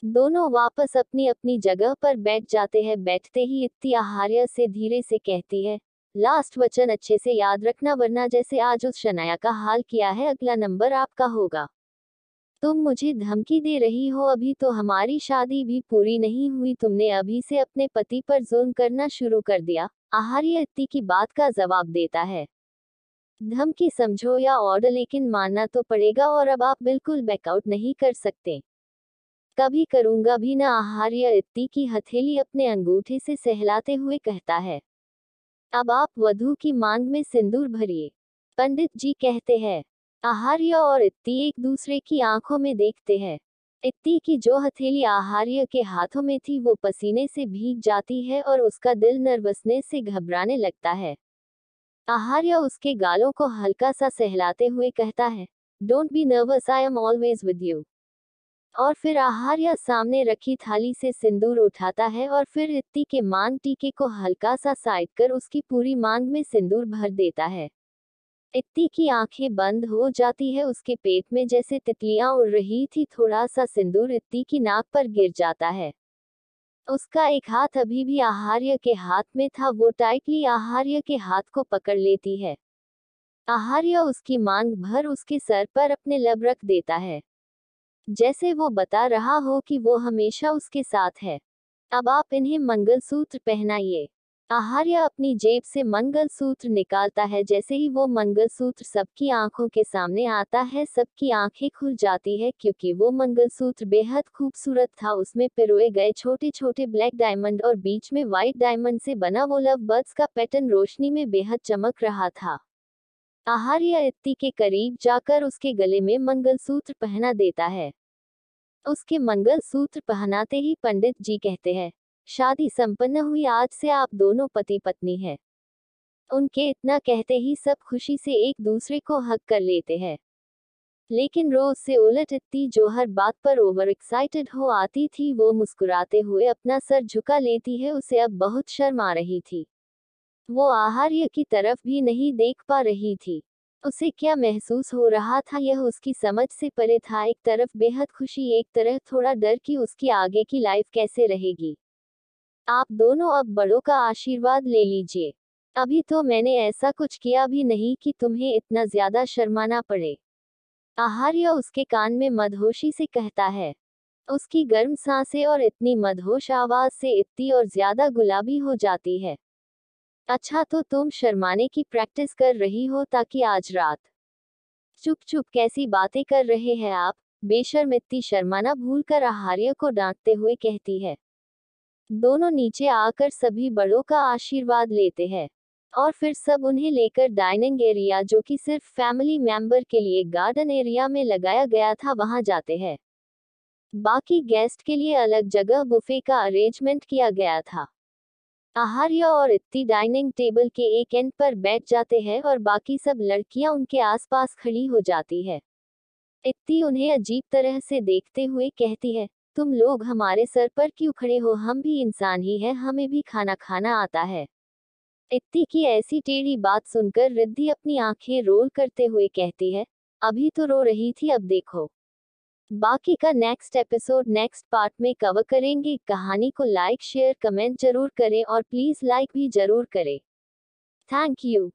दोनों वापस अपनी अपनी जगह पर बैठ जाते हैं। बैठते ही इत्ती आहार्य से धीरे से कहती है, लास्ट वचन अच्छे से याद रखना, वरना जैसे आज उस शनाया का हाल किया है, अगला नंबर आपका होगा। तुम मुझे धमकी दे रही हो, अभी तो हमारी शादी भी पूरी नहीं हुई, तुमने अभी से अपने पति पर जुल्म करना शुरू कर दिया। आहार्य इत्ती की बात का जवाब देता है, धमकी समझो या ऑर्डर, लेकिन मानना तो पड़ेगा और अब आप बिल्कुल बैकआउट नहीं कर सकते। कभी करूंगा भी ना। आहार्य इत्ती की हथेली अपने अंगूठे से सहलाते हुए कहता है, अब आप वधू की मांग में सिंदूर भरिए। पंडित जी कहते हैं। आहार्य और इत्ती एक दूसरे की आंखों में देखते हैं। इत्ती की जो हथेली आहार्य के हाथों में थी वो पसीने से भीग जाती है और उसका दिल नर्वसनेस से घबराने लगता है। आहार्य उसके गालों को हल्का सा सहलाते हुए कहता है, don't be nervous, I am always with you. और फिर आहार्य सामने रखी थाली से सिंदूर उठाता है और फिर इत्ती के मांग टीके को हल्का सा साइड कर उसकी पूरी मांग में सिंदूर भर देता है। इत्ती की आंखें बंद हो जाती है। उसके पेट में जैसे तितलियां उड़ रही थी। थोड़ा सा सिंदूर इत्ती की नाक पर गिर जाता है। उसका एक हाथ अभी भी आहार्य के हाथ में था। वो टाइटली आहार्य के हाथ को पकड़ लेती है। आहार्य उसकी मांग भर उसके सर पर अपने लब रख देता है, जैसे वो बता रहा हो कि वो हमेशा उसके साथ है। अब आप इन्हें मंगलसूत्र पहनाइए। आहार्य अपनी जेब से मंगलसूत्र निकालता है। जैसे ही वो मंगलसूत्र सबकी आंखों के सामने आता है, सबकी आंखें खुल जाती है, क्योंकि वो मंगलसूत्र बेहद खूबसूरत था। उसमें पिरोए गए छोटे छोटे ब्लैक डायमंड और बीच में व्हाइट डायमंड से बना वो लव बर्ड्स का पैटर्न रोशनी में बेहद चमक रहा था। आहार्य इत्ती के करीब जाकर उसके गले में मंगलसूत्र पहना देता है। उसके मंगलसूत्र पहनाते ही पंडित जी कहते हैं, शादी संपन्न हुई, आज से आप दोनों पति पत्नी हैं। उनके इतना कहते ही सब खुशी से एक दूसरे को हग कर लेते हैं। लेकिन रोज से उलट इत्ती, जो हर बात पर ओवर एक्साइटेड हो आती थी, वो मुस्कुराते हुए अपना सर झुका लेती है। उसे अब बहुत शर्म आ रही थी। वो आहार्य की तरफ भी नहीं देख पा रही थी। उसे क्या महसूस हो रहा था यह उसकी समझ से परे था। एक तरफ बेहद खुशी, एक तरफ थोड़ा डर कि उसकी आगे की लाइफ कैसे रहेगी। आप दोनों अब बड़ों का आशीर्वाद ले लीजिए। अभी तो मैंने ऐसा कुछ किया भी नहीं कि तुम्हें इतना ज्यादा शर्माना पड़े। आहार्य उसके कान में मदहोशी से कहता है। उसकी गर्म सांसें और इतनी मदहोश आवाज से इतनी और ज्यादा गुलाबी हो जाती है। अच्छा, तो तुम शर्माने की प्रैक्टिस कर रही हो ताकि आज रात। चुप चुप, कैसी बातें कर रहे हैं आप। बेशर्म इतनी शर्माना भूलकर आहार्य को डांटते हुए कहती है। दोनों नीचे आकर सभी बड़ों का आशीर्वाद लेते हैं और फिर सब उन्हें लेकर डाइनिंग एरिया, जो कि सिर्फ फैमिली मेंबर के लिए गार्डन एरिया में लगाया गया था, वहां जाते हैं। बाकी गेस्ट के लिए अलग जगह बुफे का अरेंजमेंट किया गया था। आहार्य और इत्ती डाइनिंग टेबल के एक एंड पर बैठ जाते हैं और बाकी सब लड़कियां उनके आसपास खड़ी हो जाती है। इत्ती उन्हें अजीब तरह से देखते हुए कहती है, तुम लोग हमारे सर पर क्यों खड़े हो, हम भी इंसान ही हैं, हमें भी खाना खाना आता है। इत्ती की ऐसी टेढ़ी बात सुनकर रिद्धि अपनी आंखें रोल करते हुए कहती है, अभी तो रो रही थी, अब देखो। बाकी का नेक्स्ट एपिसोड नेक्स्ट पार्ट में कवर करेंगे। कहानी को लाइक शेयर कमेंट जरूर करें और प्लीज लाइक भी जरूर करें। Thank you.